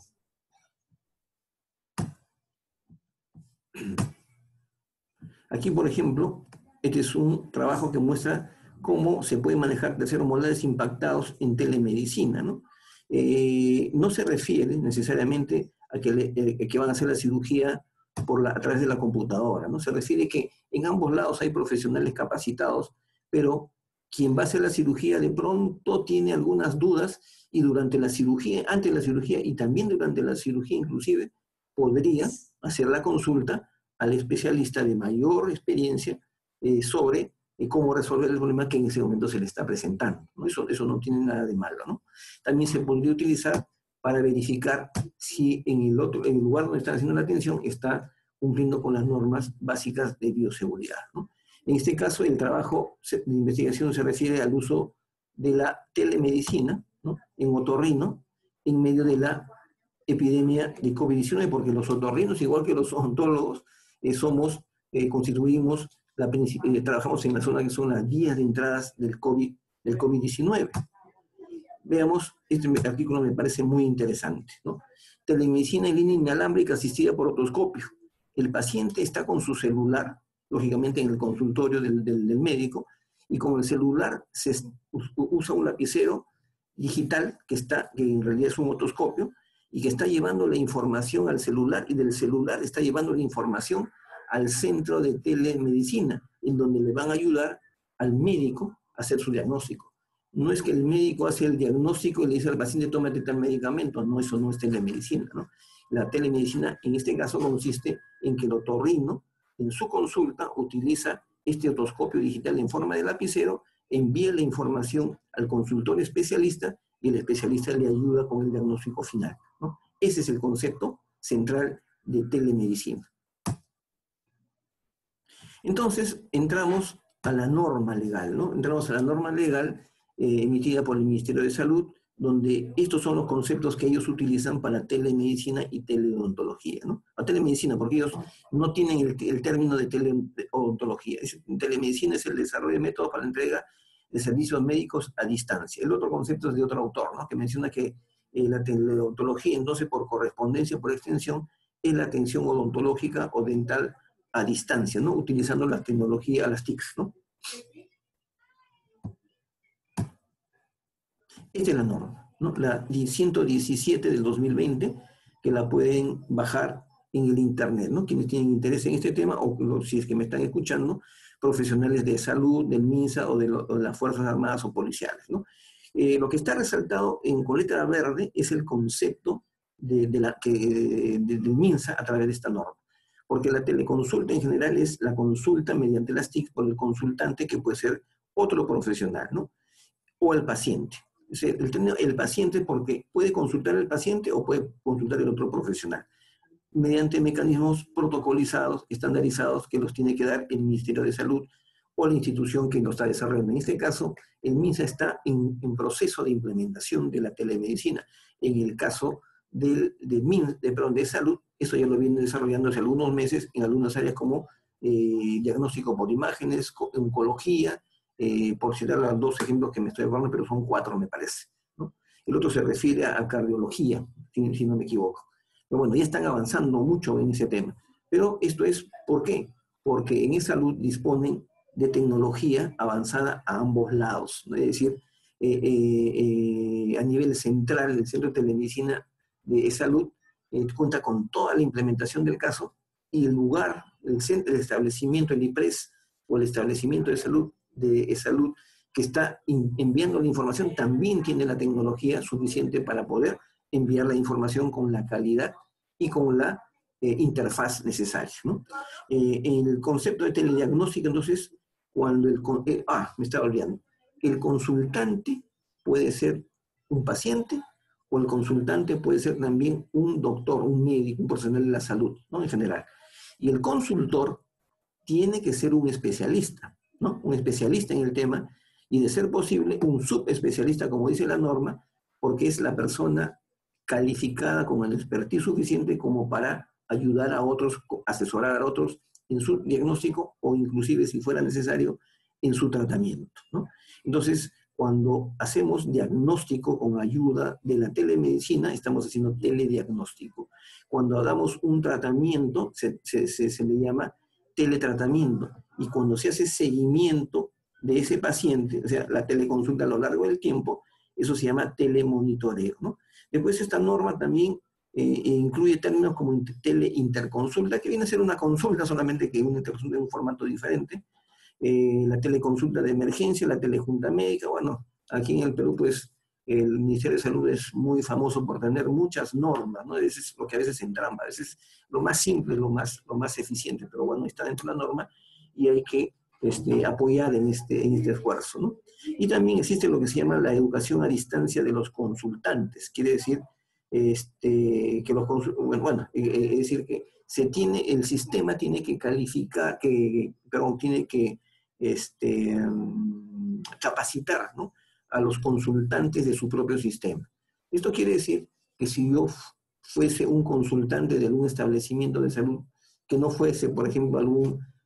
A: Aquí, por ejemplo, este es un trabajo que muestra cómo se puede manejar terceros molares impactados en telemedicina, ¿no? No se refiere necesariamente a que van a hacer la cirugía a través de la computadora, ¿no? Se refiere que en ambos lados hay profesionales capacitados, pero quien va a hacer la cirugía de pronto tiene algunas dudas y durante la cirugía, antes de la cirugía y también durante la cirugía inclusive, podría hacer la consulta al especialista de mayor experiencia sobre cómo resolver el problema que en ese momento se le está presentando, ¿no? Eso no tiene nada de malo, ¿no? También se podría utilizar para verificar si en el lugar donde están haciendo la atención está cumpliendo con las normas básicas de bioseguridad, ¿no? En este caso, el trabajo de investigación se refiere al uso de la telemedicina, ¿no? En otorrino, en medio de la epidemia de COVID-19, porque los otorrinos, igual que los odontólogos, constituimos, trabajamos en la zona que son las vías de entradas del COVID-19. Veamos, este artículo me parece muy interesante, ¿no? Telemedicina en línea inalámbrica asistida por otoscopio. El paciente está con su celular, lógicamente en el consultorio del médico, y con el celular se usa un lapicero digital que en realidad es un otoscopio, y que está llevando la información al celular, y del celular está llevando la información al centro de telemedicina, en donde le van a ayudar al médico a hacer su diagnóstico. No es que el médico hace el diagnóstico y le dice al paciente, tómate tal medicamento. No, eso no es telemedicina, ¿no? La telemedicina, en este caso, consiste en que el otorrino, en su consulta, utiliza este otoscopio digital en forma de lapicero, envía la información al consultor especialista y el especialista le ayuda con el diagnóstico final, ¿no? Ese es el concepto central de telemedicina. Entonces, entramos a la norma legal, ¿no? Entramos a la norma legal emitida por el Ministerio de Salud, donde estos son los conceptos que ellos utilizan para telemedicina y teleodontología, ¿no? La telemedicina, porque ellos no tienen el término de teleodontología. Telemedicina es el desarrollo de métodos para la entrega de servicios médicos a distancia. El otro concepto es de otro autor, ¿no? Que menciona que la teleodontología, entonces, por correspondencia, por extensión, es la atención odontológica o dental a distancia, ¿no? Utilizando la tecnología, las TICs, ¿no? Esta es la norma, ¿no? La 117 del 2020, que la pueden bajar en el internet, ¿no? Quienes tienen interés en este tema, o si es que me están escuchando, profesionales de salud, del MINSA o de las Fuerzas Armadas o policiales, ¿no? Lo que está resaltado con letra verde es el concepto del MINSA a través de esta norma. Porque la teleconsulta en general es la consulta mediante las TIC por el consultante, que puede ser otro profesional, ¿no? O el paciente. El paciente, porque puede consultar el paciente o puede consultar el otro profesional, mediante mecanismos protocolizados, estandarizados, que los tiene que dar el Ministerio de Salud o la institución que lo está desarrollando. En este caso, el MINSA está en proceso de implementación de la telemedicina. En el caso de salud, eso ya lo viene desarrollando hace algunos meses en algunas áreas como diagnóstico por imágenes, oncología, por citar los dos ejemplos que me estoy acordando, pero son 4, me parece, ¿no? El otro se refiere a cardiología, si no me equivoco. Pero bueno, ya están avanzando mucho en ese tema. Pero esto es, ¿por qué? Porque en salud disponen de tecnología avanzada a ambos lados, ¿no? Es decir, a nivel central, el Centro de Telemedicina de Salud cuenta con toda la implementación del caso, y el lugar, el establecimiento, el IPRES o el establecimiento de salud que está enviando la información también tiene la tecnología suficiente para poder enviar la información con la calidad y con la interfaz necesaria, ¿no? El concepto de telediagnóstico, entonces, cuando me estaba olvidando, el consultante puede ser un paciente, o el consultante puede ser también un doctor, un médico, un profesional de la salud, ¿no? En general. Y el consultor tiene que ser un especialista, ¿no? Un especialista en el tema, y de ser posible, un subespecialista, como dice la norma, porque es la persona calificada con el expertise suficiente como para ayudar a otros, asesorar a otros en su diagnóstico o inclusive, si fuera necesario, en su tratamiento, ¿no? Entonces, cuando hacemos diagnóstico con ayuda de la telemedicina, estamos haciendo telediagnóstico. Cuando damos un tratamiento, se le llama teletratamiento. Y cuando se hace seguimiento de ese paciente, o sea, la teleconsulta a lo largo del tiempo, eso se llama telemonitoreo, ¿no? Después esta norma también e incluye términos como teleinterconsulta, que viene a ser una consulta, solamente que una interconsulta en un formato diferente, la teleconsulta de emergencia, la telejunta médica. Bueno, aquí en el Perú, pues, el Ministerio de Salud es muy famoso por tener muchas normas, ¿no? Eso es lo que a veces entrampa, a veces lo más simple, lo más eficiente, pero bueno, está dentro de la norma y hay que apoyar en este esfuerzo, ¿no? Y también existe lo que se llama la educación a distancia de los consultantes, quiere decir que los es decir, que el sistema tiene que calificar, tiene que capacitar, ¿no?, a los consultantes de su propio sistema. Esto quiere decir que si yo fuese un consultante de algún establecimiento de salud, que no fuese, por ejemplo,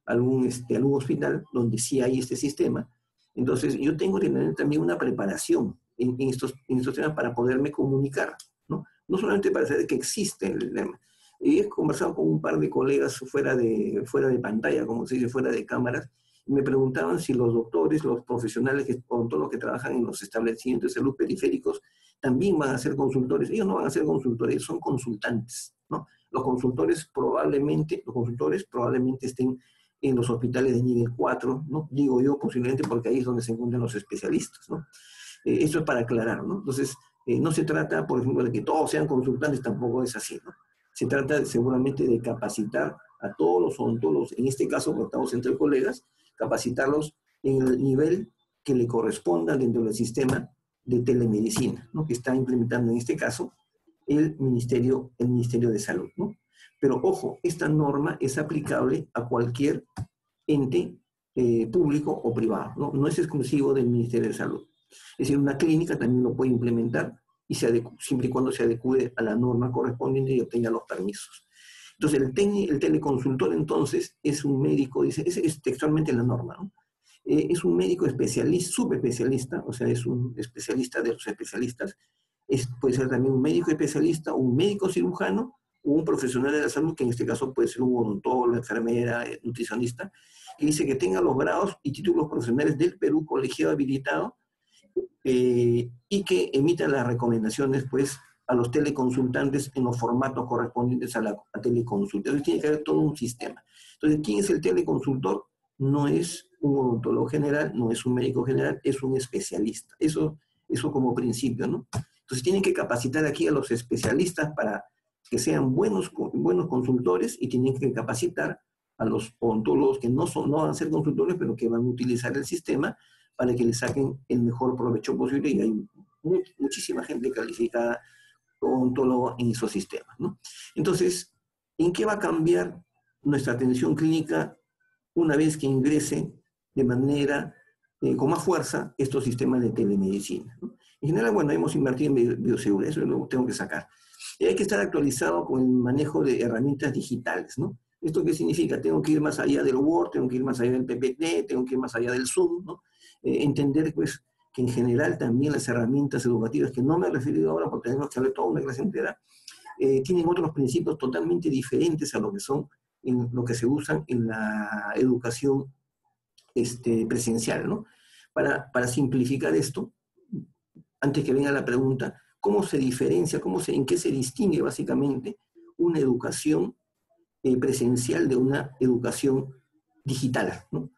A: algún hospital donde sí hay este sistema, entonces yo tengo que tener también una preparación en estos temas para poderme comunicar, ¿no? No solamente para saber que existe el tema. Y he conversado con un par de colegas fuera de pantalla, como se dice, fuera de cámaras, y me preguntaban si los doctores, los profesionales, todos los que trabajan en los establecimientos de salud periféricos, también van a ser consultores. Ellos no van a ser consultores, son consultantes, ¿no? Los consultores probablemente estén en los hospitales de nivel 4, ¿no? Digo yo posiblemente porque ahí es donde se encuentran los especialistas, ¿no? Esto es para aclarar, ¿no? Entonces, no se trata, por ejemplo, de que todos sean consultantes, tampoco es así, ¿no? Se trata seguramente de capacitar a todos los odontólogos, en este caso, porque estamos entre colegas, capacitarlos en el nivel que le corresponda dentro del sistema de telemedicina, ¿no?, que está implementando en este caso el Ministerio de Salud, ¿no? Pero ojo, esta norma es aplicable a cualquier ente público o privado, ¿no? No es exclusivo del Ministerio de Salud. Es decir, una clínica también lo puede implementar y siempre y cuando se adecue a la norma correspondiente y obtenga los permisos. Entonces, el teleconsultor, entonces, es un médico, es textualmente la norma, ¿no? Es un médico especialista, subespecialista, o sea, es un especialista de los especialistas. Puede ser también un médico especialista, un médico cirujano, o un profesional de la salud, que en este caso puede ser un odontólogo, enfermera, nutricionista, que dice que tenga los grados y títulos profesionales del Perú, colegiado habilitado, y que emita las recomendaciones, pues, a los teleconsultantes en los formatos correspondientes a la teleconsulta. Entonces tiene que haber todo un sistema. Entonces, ¿quién es el teleconsultor? No es un odontólogo general, no es un médico general, es un especialista. Eso como principio, ¿no? Entonces tienen que capacitar aquí a los especialistas para que sean buenos consultores, y tienen que capacitar a los odontólogos que no van a ser consultores, pero que van a utilizar el sistema para que le saquen el mejor provecho posible, y hay muchísima gente calificada odontólogo en esos sistemas, ¿no? Entonces, ¿en qué va a cambiar nuestra atención clínica una vez que ingrese de manera, con más fuerza, estos sistemas de telemedicina, ¿no? En general, bueno, hemos invertido en bioseguridad, eso lo tengo que sacar. Y hay que estar actualizado con el manejo de herramientas digitales, ¿no? ¿Esto qué significa? Tengo que ir más allá del Word, tengo que ir más allá del PPT, tengo que ir más allá del Zoom, ¿no? Entender, pues, que en general también las herramientas educativas, que no me he referido ahora porque tenemos que hablar toda una clase entera, tienen otros principios totalmente diferentes a lo que son, en lo que se usan en la educación presencial, ¿no? Para simplificar esto, antes que venga la pregunta, ¿cómo se diferencia, en qué se distingue básicamente una educación presencial de una educación digital, ¿no?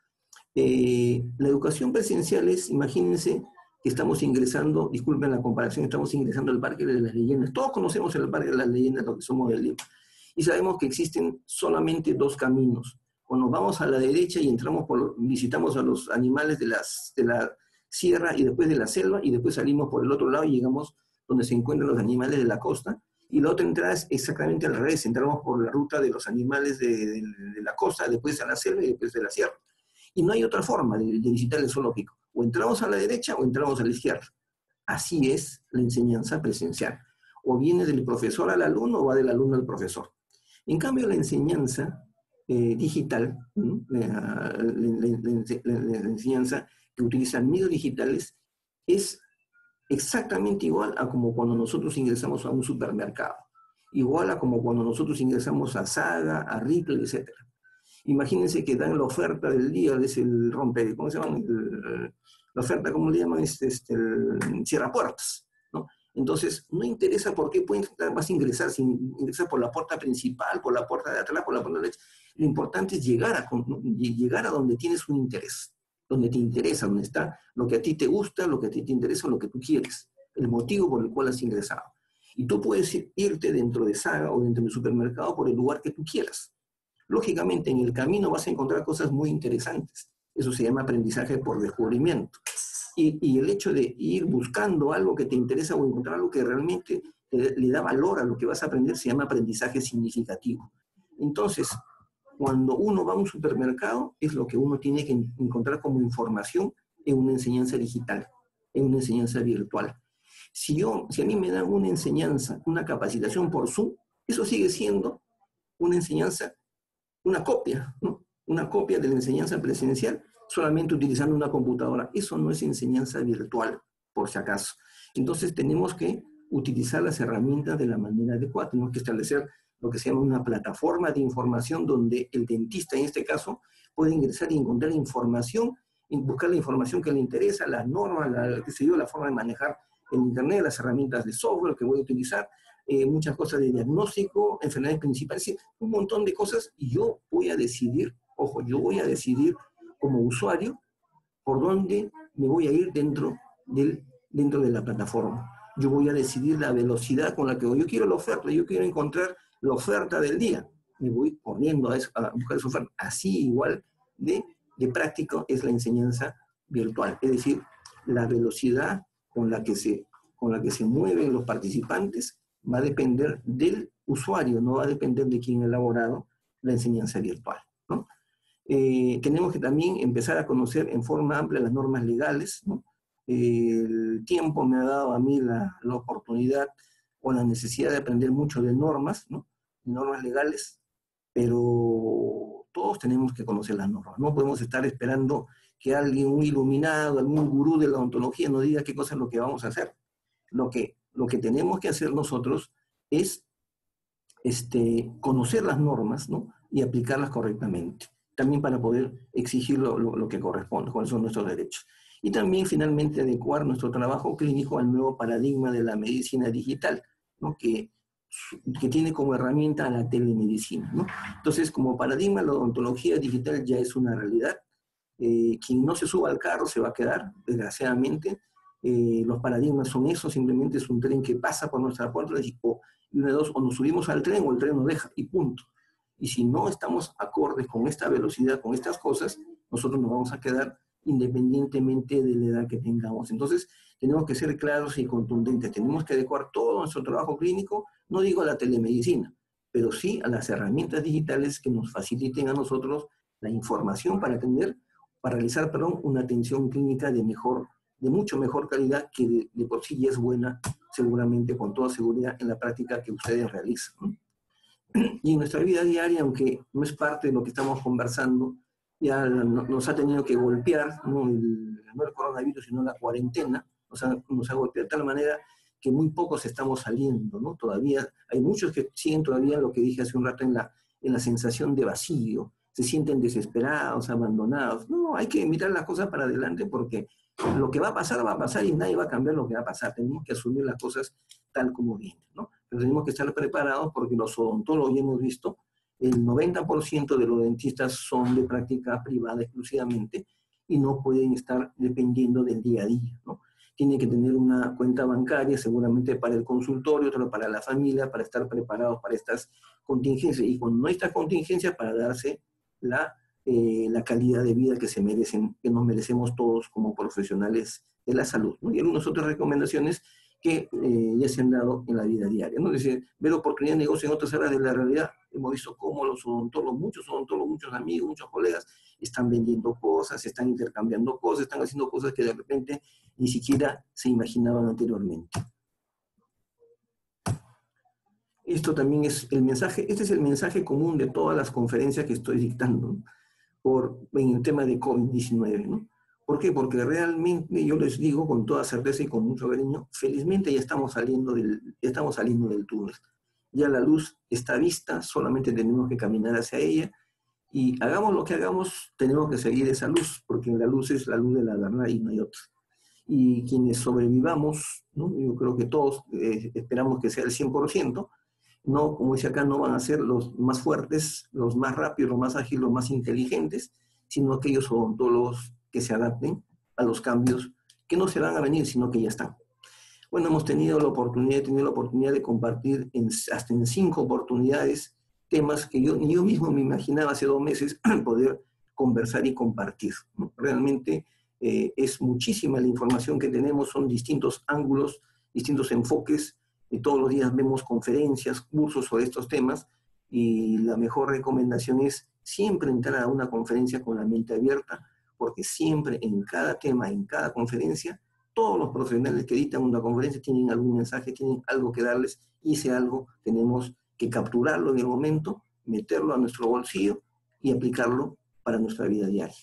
A: La educación presencial es, imagínense que estamos ingresando, disculpen la comparación, estamos ingresando al Parque de las Leyendas. Todos conocemos el Parque de las Leyendas, lo que somos de Lima. Y sabemos que existen solamente dos caminos. O nos vamos a la derecha y visitamos a los animales de la sierra y después de la selva, y después salimos por el otro lado y llegamos donde se encuentran los animales de la costa. Y la otra entrada es exactamente al revés, entramos por la ruta de los animales de la costa, después a la selva y después de la sierra. Y no hay otra forma de visitar el zoológico. O entramos a la derecha o entramos a la izquierda. Así es la enseñanza presencial. O viene del profesor al alumno o va del alumno al profesor. En cambio, la enseñanza digital, ¿no?, la enseñanza que utiliza medios digitales, es exactamente igual a como cuando nosotros ingresamos a un supermercado. Igual a como cuando nosotros ingresamos a Saga, a Ripley, etc. Imagínense que dan la oferta del día, es el ¿cómo se llama? La oferta, ¿cómo le llaman? El cierrapuertas, ¿no? Entonces, no interesa por qué vas a ingresar, si ingresas por la puerta principal, por la puerta de atrás, por la puerta de derecha. Lo importante es llegar a donde tienes un interés, donde te interesa, donde está lo que a ti te gusta, lo que a ti te interesa, lo que tú quieres, el motivo por el cual has ingresado. Y tú puedes irte dentro de Saga o dentro del supermercado por el lugar que tú quieras. Lógicamente, en el camino vas a encontrar cosas muy interesantes. Eso se llama aprendizaje por descubrimiento. Y el hecho de ir buscando algo que te interesa o encontrar algo que realmente le da valor a lo que vas a aprender se llama aprendizaje significativo. Entonces, cuando uno va a un supermercado, es lo que uno tiene que encontrar como información en una enseñanza digital, en una enseñanza virtual. Si a mí me dan una enseñanza, una capacitación por Zoom, eso sigue siendo una enseñanza, una copia, ¿no? Una copia de la enseñanza presencial, solamente utilizando una computadora. Eso no es enseñanza virtual, por si acaso. Entonces tenemos que utilizar las herramientas de la manera adecuada. Tenemos que establecer lo que se llama una plataforma de información donde el dentista, en este caso, puede ingresar y encontrar información, buscar la información que le interesa, las normas, la forma de manejar el Internet, las herramientas de software que voy a utilizar, muchas cosas de diagnóstico, enfermedades principales, un montón de cosas, y yo voy a decidir, ojo, yo voy a decidir como usuario por dónde me voy a ir dentro de la plataforma. Yo voy a decidir la velocidad con la que voy. Yo quiero la oferta, yo quiero encontrar la oferta del día. Me voy corriendo a buscar esa oferta. Así igual de práctico es la enseñanza virtual. Es decir, la velocidad con la que se mueven los participantes va a depender del usuario, no va a depender de quién ha elaborado la enseñanza virtual, ¿no? Tenemos que también empezar a conocer en forma amplia las normas legales, ¿no? El tiempo me ha dado a mí la oportunidad o la necesidad de aprender mucho de normas, ¿no? Normas legales, pero todos tenemos que conocer las normas. No podemos estar esperando que alguien, un iluminado, algún gurú de la ontología nos diga qué cosa es lo que vamos a hacer. Lo que tenemos que hacer nosotros es conocer las normas, ¿no? Y aplicarlas correctamente. También para poder exigir lo que corresponde, cuáles son nuestros derechos. Y también, finalmente, adecuar nuestro trabajo clínico al nuevo paradigma de la medicina digital, ¿no? que tiene como herramienta a la telemedicina, ¿no? Entonces, como paradigma, la odontología digital ya es una realidad. Quien no se suba al carro se va a quedar, desgraciadamente. Los paradigmas son eso, simplemente es un tren que pasa por nuestra puerta y una de dos, o nos subimos al tren o el tren nos deja, y punto. Y si no estamos acordes con esta velocidad, con estas cosas, nosotros nos vamos a quedar independientemente de la edad que tengamos. Entonces, tenemos que ser claros y contundentes. Tenemos que adecuar todo nuestro trabajo clínico, no digo a la telemedicina, pero sí a las herramientas digitales que nos faciliten a nosotros la información para realizar una atención clínica de mucho mejor calidad, que de por sí ya es buena, seguramente, con toda seguridad, en la práctica que ustedes realizan, ¿no? Y en nuestra vida diaria, aunque no es parte de lo que estamos conversando, ya nos ha tenido que golpear, ¿no? No el coronavirus, sino la cuarentena, nos ha golpeado de tal manera que muy pocos estamos saliendo, ¿no? Todavía hay muchos que siguen todavía lo que dije hace un rato en la sensación de vacío, se sienten desesperados, abandonados. No, hay que mirar las cosas para adelante, porque lo que va a pasar y nadie va a cambiar lo que va a pasar. Tenemos que asumir las cosas tal como vienen, ¿no? Pero tenemos que estar preparados, porque los odontólogos, ya hemos visto, el 90% de los dentistas son de práctica privada exclusivamente y no pueden estar dependiendo del día a día, ¿no? Tienen que tener una cuenta bancaria seguramente para el consultorio, otra para la familia, para estar preparados para estas contingencias, y cuando no hay estas contingencias, para darse la calidad de vida que que nos merecemos todos como profesionales de la salud, ¿no? Y algunas otras recomendaciones que ya se han dado en la vida diaria, ¿no? Es decir, ver oportunidades de negocio en otras áreas de la realidad. Hemos visto cómo muchos odontólogos, muchos amigos, muchos colegas están vendiendo cosas, están intercambiando cosas, están haciendo cosas que de repente ni siquiera se imaginaban anteriormente. Esto también es el mensaje, este es el mensaje común de todas las conferencias que estoy dictando, ¿no? En el tema de COVID-19, ¿no? ¿Por qué? Porque realmente yo les digo con toda certeza y con mucho cariño, felizmente ya estamos saliendo del túnel. Ya la luz está vista, solamente tenemos que caminar hacia ella, y hagamos lo que hagamos, tenemos que seguir esa luz, porque la luz es la luz de la verdad y no hay otra. y quienes sobrevivamos, ¿no? Yo creo que todos esperamos que sea el 100%, no, como dice acá, no van a ser los más fuertes, los más rápidos, los más ágiles, los más inteligentes, sino aquellos odontólogos que se adapten a los cambios que no se van a venir, sino que ya están. Bueno, hemos tenido la oportunidad de compartir hasta en 5 oportunidades temas que yo mismo me imaginaba hace 2 meses poder conversar y compartir, ¿no? Realmente es muchísima la información que tenemos, son distintos ángulos, distintos enfoques, y todos los días vemos conferencias, cursos sobre estos temas, y la mejor recomendación es siempre entrar a una conferencia con la mente abierta, porque siempre en cada tema, en cada conferencia, todos los profesionales que editan una conferencia tienen algún mensaje, tienen algo que darles, y ese algo tenemos que capturarlo en el momento, meterlo a nuestro bolsillo y aplicarlo para nuestra vida diaria.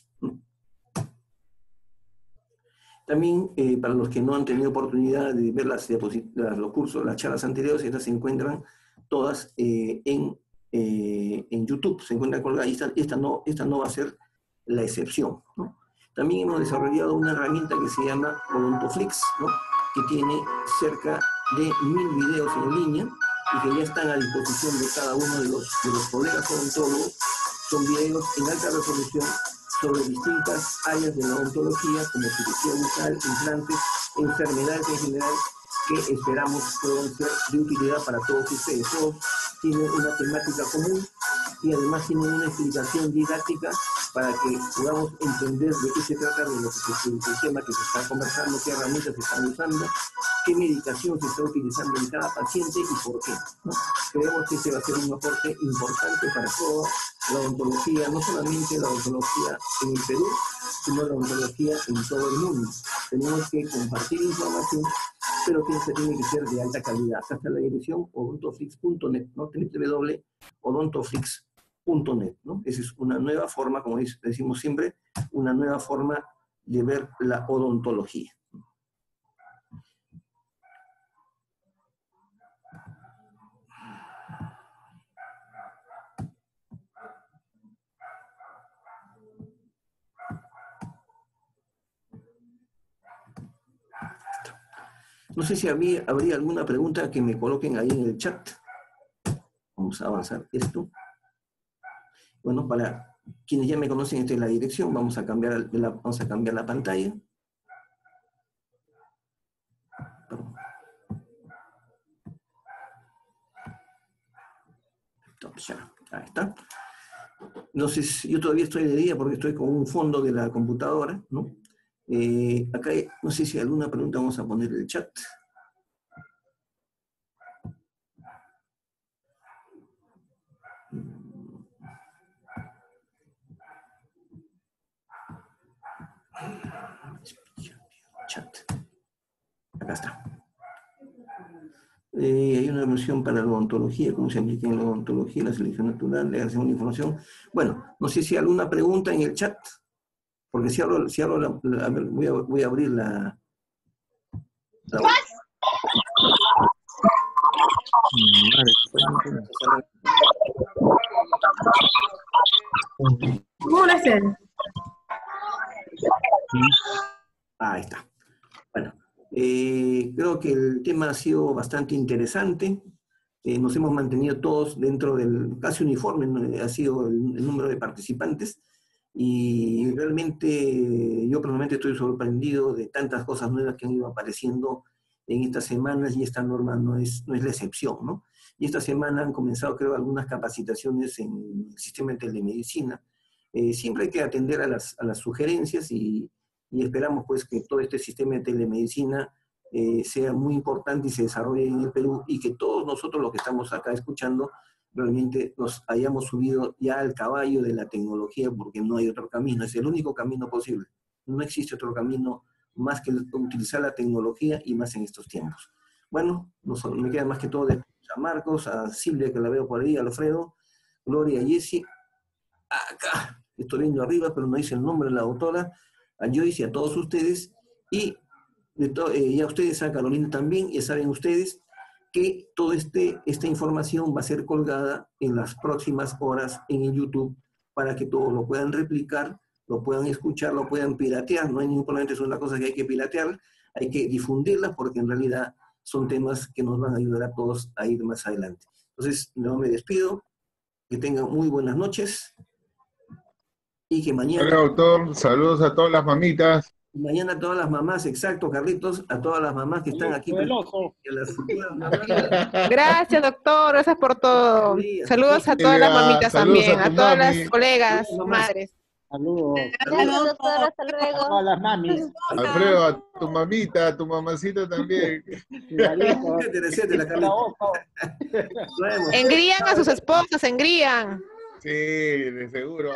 A: También, para los que no han tenido oportunidad de ver los cursos, las charlas anteriores, estas se encuentran todas en YouTube, se encuentran colgadas, y esta no va a ser la excepción, ¿no? También hemos desarrollado una herramienta que se llama Odontoflix, ¿no? Que tiene cerca de 1000 videos en línea y que ya están a disposición de cada uno de los colegas odontólogos. Son videos en alta resolución sobre distintas áreas de la odontología, como cirugía bucal, implantes, enfermedades en general, que esperamos puedan ser de utilidad para todos ustedes. Todos tienen una temática común y además tienen una explicación didáctica para que podamos entender de qué se trata, de lo que el tema que se está conversando, qué herramientas se están usando, qué medicación se está utilizando en cada paciente y por qué, ¿no? Creemos que este va a ser un aporte importante para toda la odontología, no solamente la odontología en el Perú, sino la odontología en todo el mundo. Tenemos que compartir información, pero que tiene que ser de alta calidad. Acá está la dirección odontoflix.net, ¿no? www.odontoflix.net, ¿no? Esa es una nueva forma, como decimos siempre, una nueva forma de ver la odontología. No sé si habría alguna pregunta que me coloquen ahí en el chat. Vamos a avanzar esto. Bueno, para quienes ya me conocen, esta es la dirección. Vamos a cambiar la pantalla. Perdón. Entonces, ya, ahí está. No sé si yo todavía estoy de día porque estoy con un fondo de la computadora, ¿no? Acá no sé si hay alguna pregunta, vamos a poner el chat. Chat. Acá está. Hay una versión para la odontología, cómo se aplica en la odontología, la selección natural, le hacemos la información. Bueno, no sé si hay alguna pregunta en el chat, porque si abro a ver, voy a abrir la
B: ¿Cómo lo hacen?
A: Ahí está. Bueno, creo que el tema ha sido bastante interesante. Nos hemos mantenido todos dentro del casi uniforme, ¿no? Ha sido el número de participantes. Y realmente yo personalmente estoy sorprendido de tantas cosas nuevas que han ido apareciendo en estas semanas, y esta norma no es la excepción, ¿no? Y esta semana han comenzado, creo, algunas capacitaciones en el sistema de telemedicina. Siempre hay que atender a las sugerencias y esperamos pues que todo este sistema de telemedicina sea muy importante y se desarrolle en el Perú, y que todos nosotros los que estamos acá escuchando realmente nos hayamos subido ya al caballo de la tecnología, porque no hay otro camino, es el único camino posible. No existe otro camino más que utilizar la tecnología, y más en estos tiempos. Bueno, me queda más que todo de a Marcos, a Silvia, que la veo por ahí, a Alfredo, Gloria, a Jessy, acá, estoy viendo arriba, pero no dice el nombre de la autora, a Joyce y a todos ustedes, y ya ustedes, a Carolina también, ya saben ustedes que toda esta información va a ser colgada en las próximas horas en el YouTube, para que todos lo puedan replicar, lo puedan escuchar, lo puedan piratear. No hay ningún problema, es una cosa que hay que piratear, hay que difundirlas porque en realidad son temas que nos van a ayudar a todos a ir más adelante. Entonces, no me despido, que tengan muy buenas noches y que mañana...
D: Hola, doctor, saludos a todas las mamitas.
A: Mañana a todas las mamás, exacto, Carlitos, a todas las mamás que están aquí. Y a las futuras mamás.
E: Gracias, doctor, gracias por todo. Saludos a todas las mamitas
D: Saludos
E: también,
D: a
E: a
D: tu
E: todas
D: mami.
E: las colegas,
A: Saludos, mamás.
E: madres.
F: Saludos.
B: Gracias, doctor. Hasta luego.
F: A las mamis.
D: Alfredo, a tu mamita, a tu mamacita también.
F: Igualito.
A: Etcétera, etcétera, Carlitos. Nos vemos.
E: Engrían a sus esposas, engrían.
D: Sí, de seguro.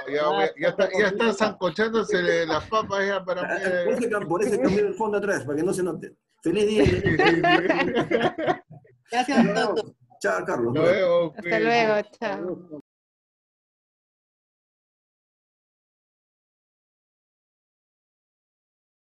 D: Ya está zancochándose las papas ya para mí.
A: Por ese cambio el fondo atrás, para que no se note. Feliz día.
B: Gracias, doctor.
A: Chao, Carlos.
D: Nos vemos.
E: Hasta luego, chao.